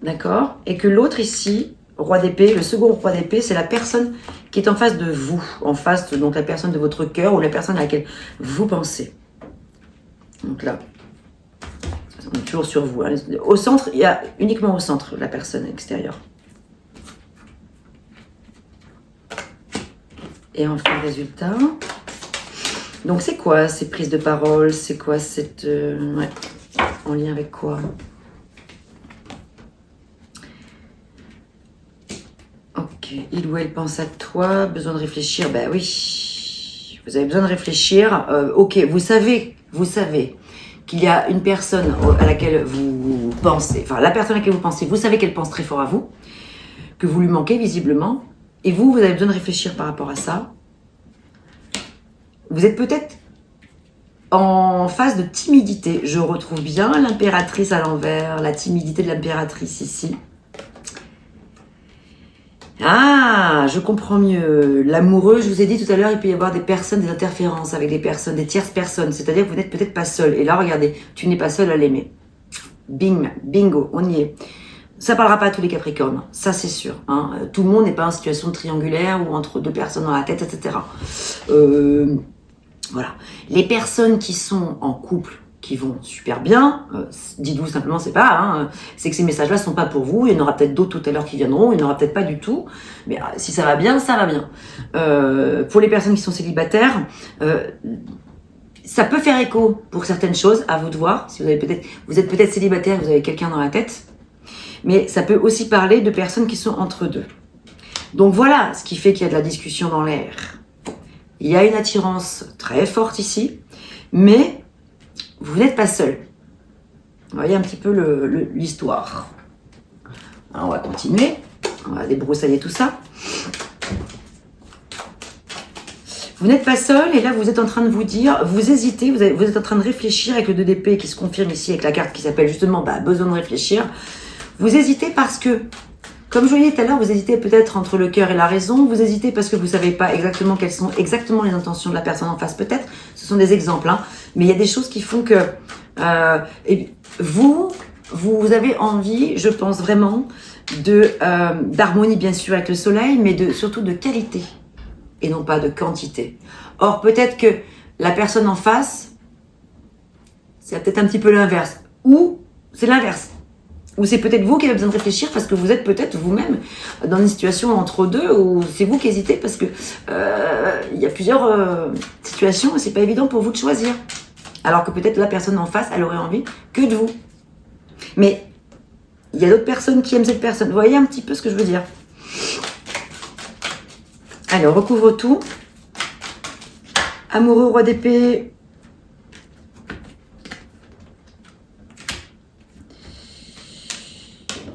d'accord? Et que l'autre ici, roi d'épée, le second roi d'épée, c'est la personne qui est en face de vous, en face de donc la personne de votre cœur ou la personne à laquelle vous pensez. Donc là, on est toujours sur vous. Hein. Au centre, il y a uniquement au centre la personne extérieure. Et enfin, le résultat. Donc c'est quoi ces prises de parole? C'est quoi cette... ouais, en lien avec quoi? Ok, il ou elle pense à toi, besoin de réfléchir, ben oui, vous avez besoin de réfléchir. Ok, vous savez qu'il y a une personne à laquelle vous pensez, enfin la personne à laquelle vous pensez, vous savez qu'elle pense très fort à vous, que vous lui manquez visiblement, et vous avez besoin de réfléchir par rapport à ça. Vous êtes peut-être en phase de timidité. Je retrouve bien l'impératrice à l'envers, la timidité de l'impératrice ici. Ah, je comprends mieux. L'amoureux, je vous ai dit tout à l'heure, il peut y avoir des personnes, des interférences avec des personnes, des tierces personnes. C'est-à-dire que vous n'êtes peut-être pas seul. Et là, regardez, tu n'es pas seul à l'aimer. Bing, bingo, on y est. Ça parlera pas à tous les Capricornes, ça c'est sûr. Hein. Tout le monde n'est pas en situation triangulaire ou entre deux personnes dans la tête, etc. Voilà. Les personnes qui sont en couple, qui vont super bien, dites-vous simplement, c'est pas, hein, c'est que ces messages-là sont pas pour vous. Il y en aura peut-être d'autres tout à l'heure qui viendront, il n'y en aura peut-être pas du tout. Mais si ça va bien, ça va bien. Pour les personnes qui sont célibataires, ça peut faire écho pour certaines choses, à vous de voir. Si vous êtes peut-être célibataire, vous avez quelqu'un dans la tête. Mais ça peut aussi parler de personnes qui sont entre deux. Donc voilà ce qui fait qu'il y a de la discussion dans l'air. Il y a une attirance très forte ici, mais vous n'êtes pas seul. Vous voyez un petit peu l'histoire. Alors on va continuer. On va débroussailler tout ça. Vous n'êtes pas seul et là vous êtes en train de vous dire, vous hésitez, vous êtes en train de réfléchir avec le 2 d'épée qui se confirme ici avec la carte qui s'appelle justement besoin de réfléchir. Vous hésitez parce que, comme je vous disais tout à l'heure, vous hésitez peut-être entre le cœur et la raison, vous hésitez parce que vous ne savez pas exactement quelles sont exactement les intentions de la personne en face, peut-être, ce sont des exemples, hein, mais il y a des choses qui font que vous avez envie, je pense vraiment, d'harmonie bien sûr avec le soleil, mais surtout de qualité et non pas de quantité. Or, peut-être que la personne en face, c'est peut-être un petit peu l'inverse, ou c'est l'inverse. Ou c'est peut-être vous qui avez besoin de réfléchir parce que vous êtes peut-être vous-même dans une situation entre deux ou c'est vous qui hésitez parce que il y a plusieurs situations et c'est pas évident pour vous de choisir. Alors que peut-être la personne en face, elle aurait envie que de vous. Mais il y a d'autres personnes qui aiment cette personne. Vous voyez un petit peu ce que je veux dire. Alors, recouvre tout. Amoureux, roi d'épée.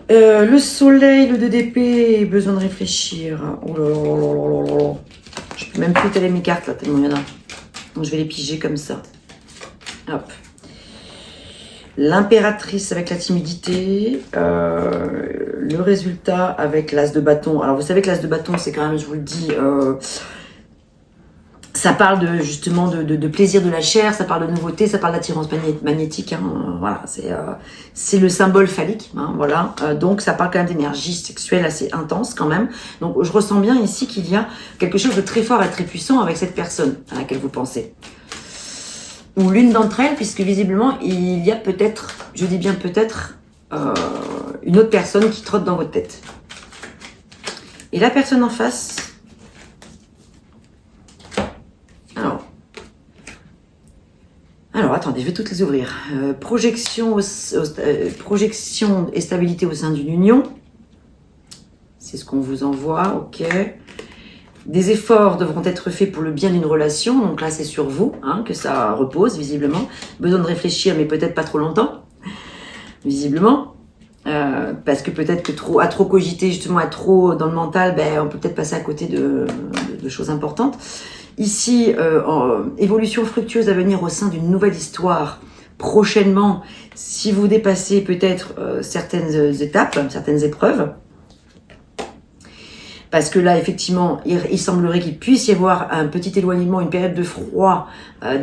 Le soleil, le 2 d'épée, besoin de réfléchir. Oh là là là là là là. Je peux même plus étaler mes cartes là, tellement il y en a. Donc je vais les piger comme ça. Hop. L'impératrice avec la timidité. Le résultat avec l'as de bâton. Alors vous savez que l'as de bâton, c'est quand même, je vous le dis, ça parle justement de plaisir de la chair, ça parle de nouveauté, ça parle d'attirance magnétique. Hein, voilà, c'est le symbole phallique. Hein, voilà, donc ça parle quand même d'énergie sexuelle assez intense quand même. Donc je ressens bien ici qu'il y a quelque chose de très fort et très puissant avec cette personne à laquelle vous pensez. Ou l'une d'entre elles, puisque visiblement il y a peut-être, je dis bien peut-être, une autre personne qui trotte dans votre tête. Et la personne en face... Alors, attendez, je vais toutes les ouvrir. Projection et stabilité au sein d'une union. C'est ce qu'on vous envoie, ok. Des efforts devront être faits pour le bien d'une relation. Donc là, c'est sur vous hein, que ça repose, visiblement. Besoin de réfléchir, mais peut-être pas trop longtemps, visiblement. Parce que peut-être que à trop cogiter, justement, à trop dans le mental, on peut peut-être passer à côté de choses importantes. Ici, évolution fructueuse à venir au sein d'une nouvelle histoire prochainement si vous dépassez peut-être certaines étapes, certaines épreuves. Parce que là, effectivement, il semblerait qu'il puisse y avoir un petit éloignement, une période de froid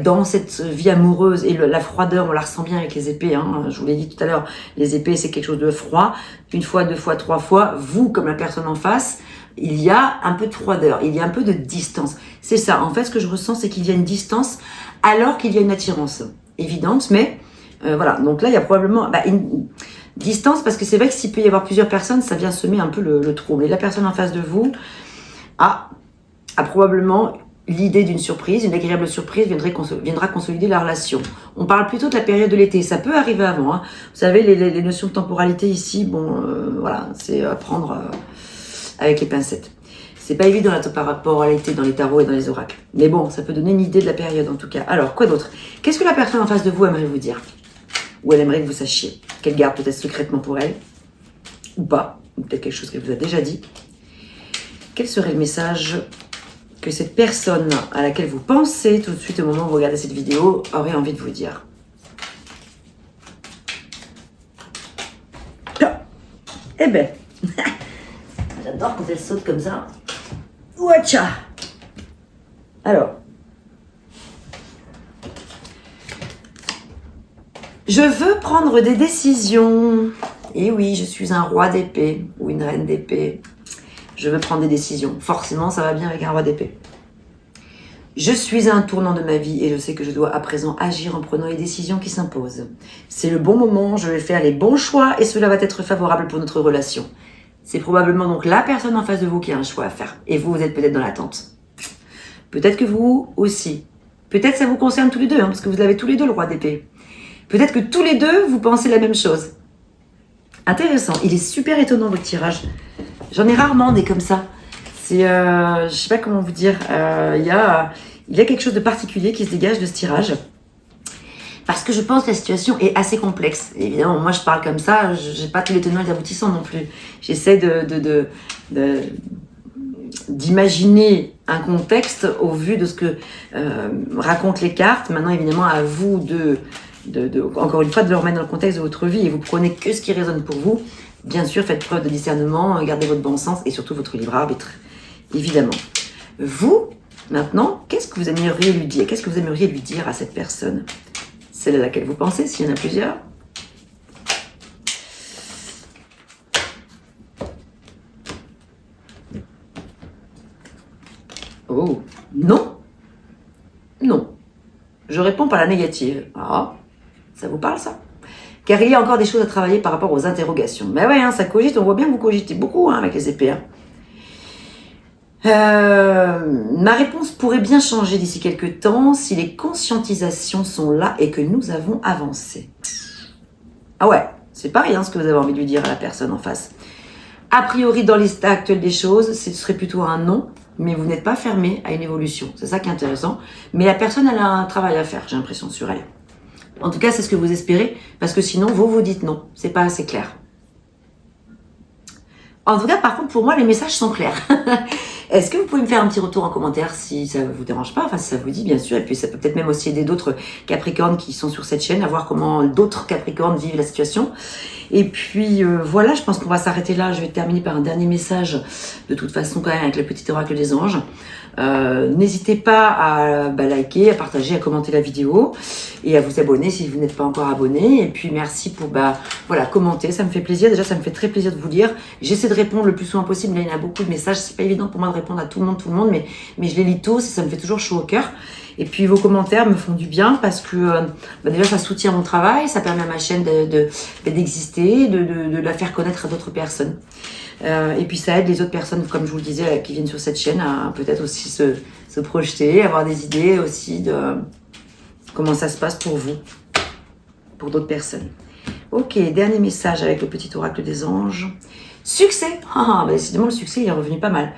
dans cette vie amoureuse. Et la froideur, on la ressent bien avec les épées. Hein. Je vous l'ai dit tout à l'heure, les épées, c'est quelque chose de froid. Une fois, deux fois, trois fois, vous, comme la personne en face, il y a un peu de froideur, il y a un peu de distance. C'est ça, en fait, ce que je ressens, c'est qu'il y a une distance alors qu'il y a une attirance évidente. Mais voilà, donc là, il y a probablement une distance, parce que c'est vrai que s'il peut y avoir plusieurs personnes, ça vient semer un peu le trouble. Et la personne en face de vous a probablement l'idée d'une surprise, une agréable surprise viendra consolider la relation. On parle plutôt de la période de l'été, ça peut arriver avant. Hein. Vous savez, les notions de temporalité ici, bon, voilà, c'est à prendre avec les pincettes. C'est pas évident la temporalité dans les tarots et dans les oracles. Mais bon, ça peut donner une idée de la période en tout cas. Alors, quoi d'autre? Qu'est-ce que la personne en face de vous aimerait vous dire? Ou elle aimerait que vous sachiez, qu'elle garde peut-être secrètement pour elle, ou pas, ou peut-être quelque chose qu'elle vous a déjà dit. Quel serait le message que cette personne à laquelle vous pensez tout de suite au moment où vous regardez cette vidéo aurait envie de vous dire? Eh ben, j'adore quand elle saute comme ça. Ouacha! Alors, je veux prendre des décisions. Et oui, je suis un roi d'épée ou une reine d'épée. Je veux prendre des décisions. Forcément, ça va bien avec un roi d'épée. Je suis à un tournant de ma vie et je sais que je dois à présent agir en prenant les décisions qui s'imposent. C'est le bon moment, je vais faire les bons choix et cela va être favorable pour notre relation. C'est probablement donc la personne en face de vous qui a un choix à faire. Et vous, vous êtes peut-être dans l'attente. Peut-être que vous aussi. Peut-être ça vous concerne tous les deux, hein, parce que vous avez tous les deux le roi d'épée. Peut-être que tous les deux, vous pensez la même chose. Intéressant. Il est super étonnant, votre tirage. J'en ai rarement des comme ça. C'est, je sais pas comment vous dire. Il y a quelque chose de particulier qui se dégage de ce tirage. Parce que je pense que la situation est assez complexe. Évidemment, moi, je parle comme ça. J'ai pas tous les tenants et les aboutissants non plus. J'essaie d'imaginer un contexte au vu de ce que racontent les cartes. Maintenant, évidemment, à vous encore une fois, de le remettre dans le contexte de votre vie et vous prenez que ce qui résonne pour vous. Bien sûr, faites preuve de discernement, gardez votre bon sens et surtout votre libre arbitre, évidemment. Vous, maintenant, qu'est-ce que vous aimeriez lui dire? Qu'est-ce que vous aimeriez lui dire à cette personne? Celle à laquelle vous pensez, s'il y en a plusieurs. Oh, non. Non. Je réponds par la négative. Ah, ça vous parle ça? Car il y a encore des choses à travailler par rapport aux interrogations. Mais ouais, hein, ça cogite, on voit bien que vous cogitez beaucoup hein, avec les épées. Hein. Ma réponse pourrait bien changer d'ici quelques temps si les conscientisations sont là et que nous avons avancé. Ah ouais, c'est pas rien ce que vous avez envie de lui dire à la personne en face. A priori, dans l'état actuel des choses, ce serait plutôt un non, mais vous n'êtes pas fermé à une évolution. C'est ça qui est intéressant. Mais la personne, elle a un travail à faire, j'ai l'impression, sur elle. En tout cas, c'est ce que vous espérez, parce que sinon, vous dites non. C'est pas assez clair. En tout cas, par contre, pour moi, les messages sont clairs. Est-ce que vous pouvez me faire un petit retour en commentaire si ça ne vous dérange pas, enfin si ça vous dit, bien sûr. Et puis, ça peut peut-être même aussi aider d'autres Capricornes qui sont sur cette chaîne à voir comment d'autres Capricornes vivent la situation. Et puis, voilà, je pense qu'on va s'arrêter là. Je vais terminer par un dernier message, de toute façon, quand même, avec le petit oracle des anges. N'hésitez pas à liker, à partager, à commenter la vidéo et à vous abonner si vous n'êtes pas encore abonné. Et puis merci pour voilà, commenter, ça me fait plaisir. Déjà, ça me fait très plaisir de vous lire. J'essaie de répondre le plus souvent possible. Là, il y a beaucoup de messages. C'est pas évident pour moi de répondre à tout le monde, mais je les lis tous et ça me fait toujours chaud au cœur. Et puis vos commentaires me font du bien parce que déjà ça soutient mon travail, ça permet à ma chaîne d'exister, de la faire connaître à d'autres personnes. Et puis ça aide les autres personnes, comme je vous le disais, qui viennent sur cette chaîne à peut-être aussi se projeter, avoir des idées aussi de comment ça se passe pour vous, pour d'autres personnes. Ok, dernier message avec le petit oracle des anges. Succès. Décidément, le succès il est revenu pas mal.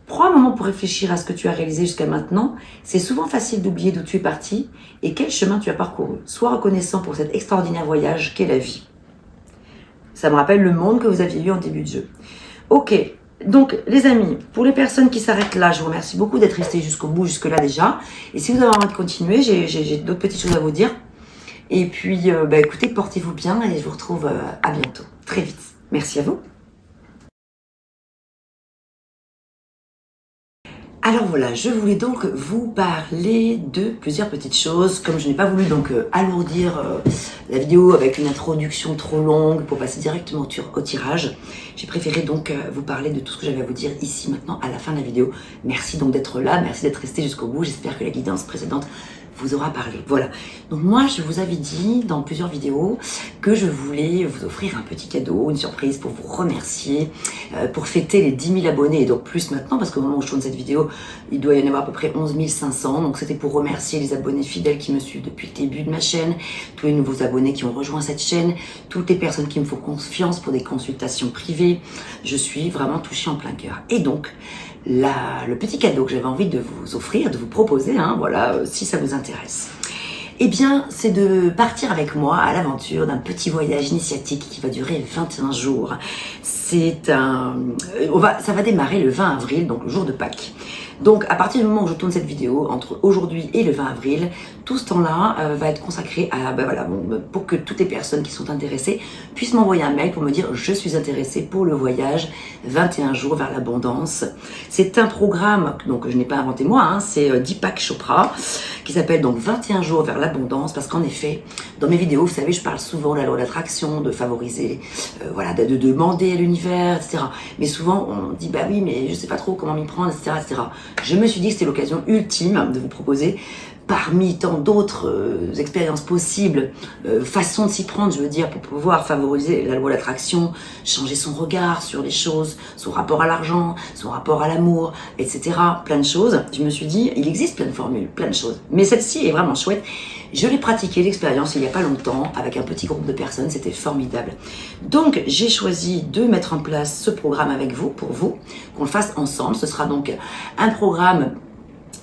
Prends un moment pour réfléchir à ce que tu as réalisé jusqu'à maintenant. C'est souvent facile d'oublier d'où tu es parti et quel chemin tu as parcouru. Sois reconnaissant pour cet extraordinaire voyage qu'est la vie. Ça me rappelle le monde que vous aviez eu en début de jeu. Ok, donc les amis, pour les personnes qui s'arrêtent là, je vous remercie beaucoup d'être restés jusqu'au bout, jusque-là déjà. Et si vous avez envie de continuer, j'ai d'autres petites choses à vous dire. Et puis, écoutez, portez-vous bien et je vous retrouve à bientôt, très vite. Merci à vous. Alors voilà, je voulais donc vous parler de plusieurs petites choses. Comme je n'ai pas voulu donc alourdir la vidéo avec une introduction trop longue pour passer directement au tirage, j'ai préféré donc vous parler de tout ce que j'avais à vous dire ici maintenant à la fin de la vidéo. Merci donc d'être là, merci d'être resté jusqu'au bout. J'espère que la guidance précédente vous aura parlé. Voilà. Donc moi, je vous avais dit dans plusieurs vidéos que je voulais vous offrir un petit cadeau, une surprise pour vous remercier, pour fêter les 10 000 abonnés et donc plus maintenant, parce qu'au moment où je tourne cette vidéo, il doit y en avoir à peu près 11 500. Donc c'était pour remercier les abonnés fidèles qui me suivent depuis le début de ma chaîne, tous les nouveaux abonnés qui ont rejoint cette chaîne, toutes les personnes qui me font confiance pour des consultations privées. Je suis vraiment touchée en plein cœur. Et donc, le petit cadeau que j'avais envie de vous offrir, de vous proposer, voilà, si ça vous intéresse, eh bien, c'est de partir avec moi à l'aventure d'un petit voyage initiatique qui va durer 21 jours. Ça va démarrer le 20 avril, donc le jour de Pâques. Donc, à partir du moment où je tourne cette vidéo, entre aujourd'hui et le 20 avril, tout ce temps-là va être consacré à, pour que toutes les personnes qui sont intéressées puissent m'envoyer un mail pour me dire « Je suis intéressée pour le voyage 21 jours vers l'abondance ». C'est un programme donc, que je n'ai pas inventé moi, c'est Deepak Chopra, qui s'appelle donc 21 jours vers l'abondance, parce qu'en effet, dans mes vidéos, vous savez, je parle souvent de la loi d'attraction, de favoriser, de demander à l'univers, etc. Mais souvent, on dit « Bah oui, mais je sais pas trop comment m'y prendre, etc. etc. » Je me suis dit que c'était l'occasion ultime de vous proposer, parmi tant d'autres expériences possibles, façons de s'y prendre, je veux dire, pour pouvoir favoriser la loi d'attraction, changer son regard sur les choses, son rapport à l'argent, son rapport à l'amour, etc. Plein de choses. Je me suis dit, il existe plein de formules, plein de choses. Mais celle-ci est vraiment chouette. Je l'ai pratiqué, l'expérience, il n'y a pas longtemps, avec un petit groupe de personnes, c'était formidable. Donc, j'ai choisi de mettre en place ce programme avec vous, pour vous, qu'on le fasse ensemble. Ce sera donc un programme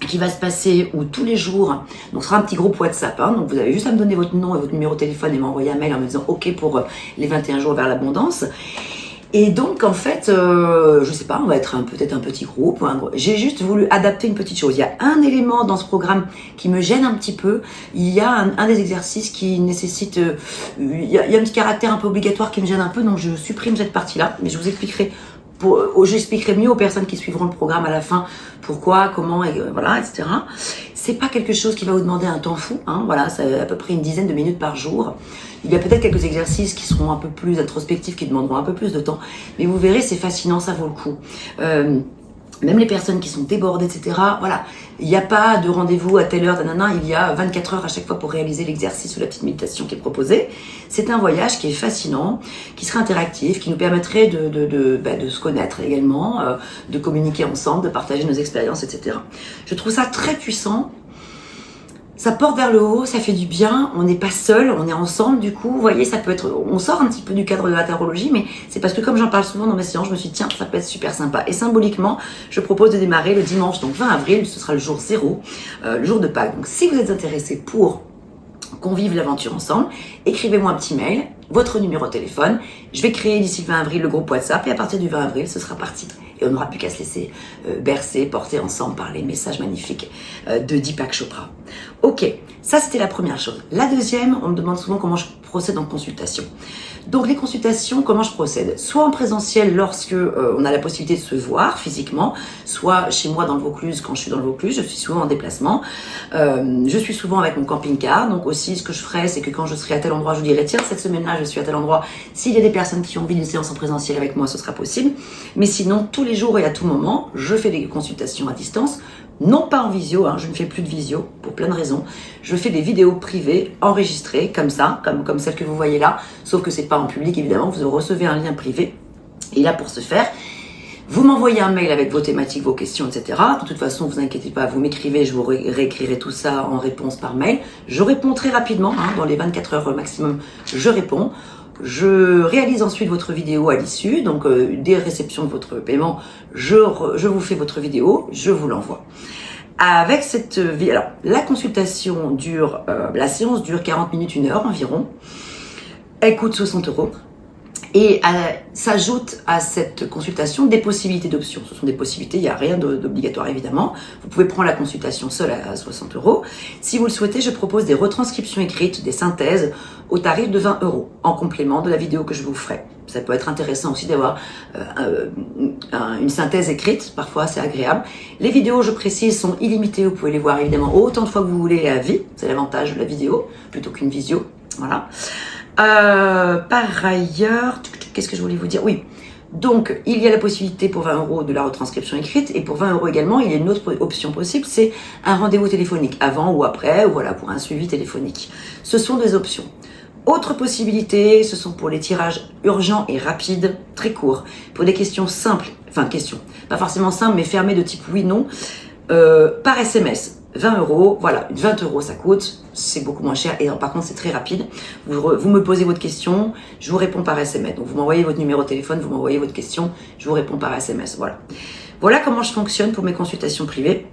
qui va se passer où tous les jours, donc ce sera un petit groupe WhatsApp, donc vous avez juste à me donner votre nom et votre numéro de téléphone et m'envoyer un mail en me disant OK pour les 21 jours vers l'abondance. Et donc en fait, je sais pas, on va être peut-être un petit groupe. J'ai juste voulu adapter une petite chose. Il y a un élément dans ce programme qui me gêne un petit peu. Il y a un des exercices qui nécessite, il y a un petit caractère un peu obligatoire qui me gêne un peu, donc je supprime cette partie-là, mais je vous expliquerai. J'expliquerai mieux aux personnes qui suivront le programme à la fin pourquoi, comment, voilà, etc. C'est pas quelque chose qui va vous demander un temps fou, voilà, c'est à peu près une dizaine de minutes par jour. Il y a peut-être quelques exercices qui seront un peu plus introspectifs, qui demanderont un peu plus de temps, mais vous verrez, c'est fascinant, ça vaut le coup. Même les personnes qui sont débordées, etc. Voilà, il n'y a pas de rendez-vous à telle heure, il y a 24 heures à chaque fois pour réaliser l'exercice ou la petite méditation qui est proposée. C'est un voyage qui est fascinant, qui sera interactif, qui nous permettrait de se connaître également, de communiquer ensemble, de partager nos expériences, etc. Je trouve ça très puissant. Ça porte vers le haut, ça fait du bien, on n'est pas seul, on est ensemble du coup, vous voyez, ça peut être, on sort un petit peu du cadre de la tarologie, mais c'est parce que comme j'en parle souvent dans mes séances, je me suis dit tiens, ça peut être super sympa. Et symboliquement, je propose de démarrer le dimanche, donc 20 avril, ce sera le jour 0, le jour de Pâques. Donc si vous êtes intéressé pour qu'on vive l'aventure ensemble, écrivez-moi un petit mail, votre numéro de téléphone, je vais créer d'ici le 20 avril le groupe WhatsApp et à partir du 20 avril, ce sera parti. Et on n'aura plus qu'à se laisser bercer, porter ensemble par les messages magnifiques de Deepak Chopra. Ok, ça c'était la première chose. La deuxième, on me demande souvent comment je procède en consultation. Donc les consultations, comment je procède? Soit en présentiel lorsque on a la possibilité de se voir physiquement, soit chez moi dans le Vaucluse quand je suis dans le Vaucluse, je suis souvent en déplacement. Je suis souvent avec mon camping-car, donc aussi ce que je ferai, c'est que quand je serai à tel endroit, je vous dirai tiens, cette semaine-là, je suis à tel endroit. S'il y a des personnes qui ont envie d'une séance en présentiel avec moi, ce sera possible. Mais sinon, tous les jours et à tout moment, je fais des consultations à distance. Non pas en visio, je ne fais plus de visio pour plein de raisons. Je fais des vidéos privées enregistrées comme ça, comme celle que vous voyez là, sauf que c'est pas en public évidemment, vous recevez un lien privé. Et là pour ce faire, vous m'envoyez un mail avec vos thématiques, vos questions, etc. De toute façon, vous inquiétez pas, vous m'écrivez, je vous réécrirai tout ça en réponse par mail. Je réponds très rapidement, dans les 24 heures maximum, je réponds. Je réalise ensuite votre vidéo à l'issue, donc dès réception de votre paiement, je vous fais votre vidéo, je vous l'envoie. Avec cette alors la consultation dure, la séance dure 40 minutes, 1 heure environ. Elle coûte 60 €. Et s'ajoute à cette consultation des possibilités d'options. Ce sont des possibilités, il n'y a rien d'obligatoire évidemment. Vous pouvez prendre la consultation seule à 60 €. Si vous le souhaitez, je propose des retranscriptions écrites, des synthèses au tarif de 20 € en complément de la vidéo que je vous ferai. Ça peut être intéressant aussi d'avoir une synthèse écrite, parfois c'est agréable. Les vidéos, je précise, sont illimitées, vous pouvez les voir évidemment autant de fois que vous voulez à vie. C'est l'avantage de la vidéo plutôt qu'une visio. Voilà. Par ailleurs, qu'est-ce que je voulais vous dire? Oui, donc il y a la possibilité pour 20 € de la retranscription écrite et pour 20 € également, il y a une autre option possible, c'est un rendez-vous téléphonique avant ou après, ou voilà, pour un suivi téléphonique. Ce sont des options. Autre possibilité, ce sont pour les tirages urgents et rapides, très courts, pour des questions simples, enfin questions, pas forcément simples, mais fermées de type oui/non, par SMS. 20 €, voilà, 20 € ça coûte, c'est beaucoup moins cher et par contre c'est très rapide. Vous me posez votre question, je vous réponds par SMS. Donc vous m'envoyez votre numéro de téléphone, vous m'envoyez votre question, je vous réponds par SMS. Voilà. Voilà comment je fonctionne pour mes consultations privées.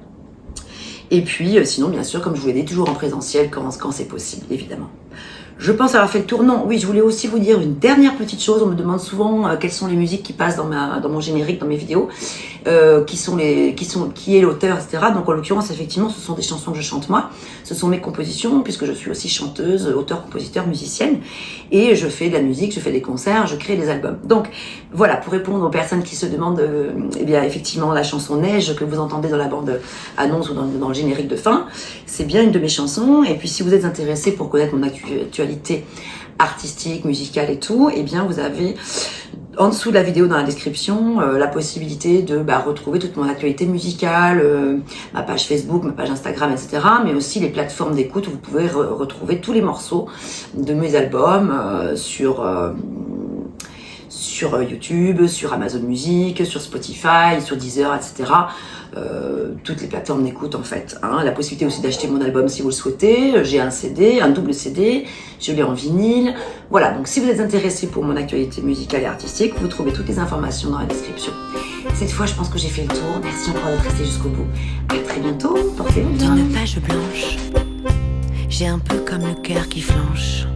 Et puis sinon bien sûr, comme je vous l'ai dit, toujours en présentiel quand c'est possible, évidemment. Je pense avoir fait le tour. Non, oui, je voulais aussi vous dire une dernière petite chose. On me demande souvent quelles sont les musiques qui passent dans mon générique, dans mes vidéos, qui est l'auteur, etc. Donc en l'occurrence, effectivement, ce sont des chansons que je chante moi. Ce sont mes compositions, puisque je suis aussi chanteuse, auteur, compositeur, musicienne, et je fais de la musique, je fais des concerts, je crée des albums. Donc voilà, pour répondre aux personnes qui se demandent, eh bien effectivement, la chanson Neige que vous entendez dans la bande annonce ou dans le générique de fin, c'est bien une de mes chansons. Et puis si vous êtes intéressé pour connaître mon actualité artistique, musicale et tout, eh bien vous avez en dessous de la vidéo dans la description la possibilité de retrouver toute mon actualité musicale, ma page Facebook, ma page Instagram, etc. Mais aussi les plateformes d'écoute où vous pouvez retrouver tous les morceaux de mes albums sur YouTube, sur Amazon Music, sur Spotify, sur Deezer, etc. Toutes les plateformes d'écoute en fait. Hein. La possibilité aussi d'acheter mon album si vous le souhaitez. J'ai un CD, un double CD, je l'ai en vinyle. Voilà, donc si vous êtes intéressé pour mon actualité musicale et artistique, vous trouvez toutes les informations dans la description. Cette fois, je pense que j'ai fait le tour. Merci encore d'être resté jusqu'au bout. À très bientôt, portez-vous bien. D'une page blanche, j'ai un peu comme le cœur qui flanche.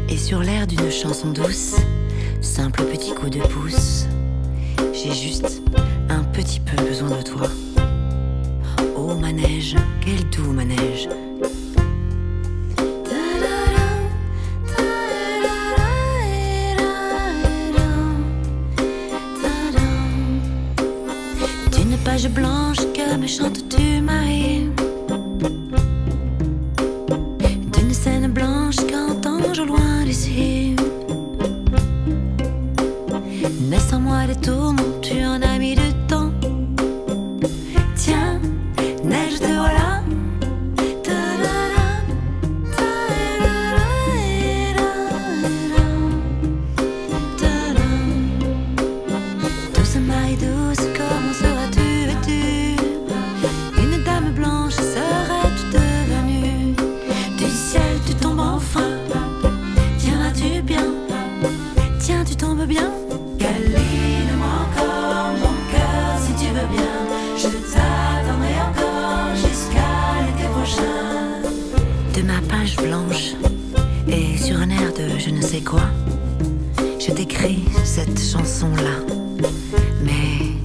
Et sur l'air d'une chanson douce, simple petit coup de pouce, j'ai juste un petit peu besoin de toi. Oh manège, quel doux manège. D'une page blanche que me chantes-tu Marie? D'une scène blanche qu'entends-je au loin d'ici? Naissent en moi des tourments, tu en as mis du temps. Tiens, neige te voilà. Douce Marie douce, comment seras-tu vêtue? Une dame blanche serais-tu devenue? Du ciel tu tombes enfin. Tiens, vas-tu bien? Tiens, tu tombes bien? Câline-moi encore mon cœur si tu veux bien. Je t'attendrai encore jusqu'à l'été prochain. De ma page blanche et sur un air de je ne sais quoi, je t'écris cette chanson-là. Mais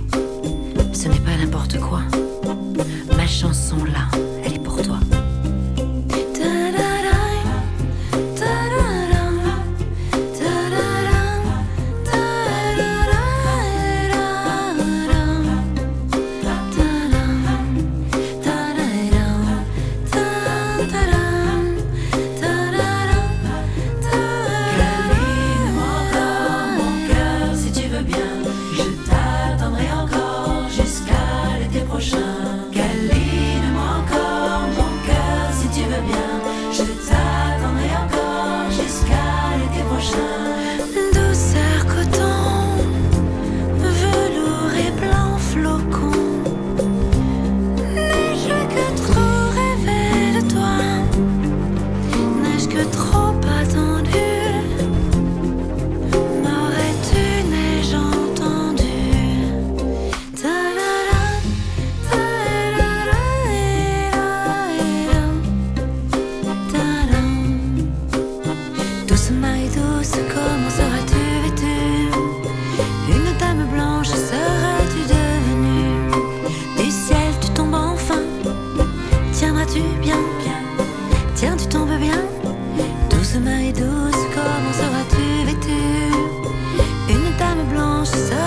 blanche serait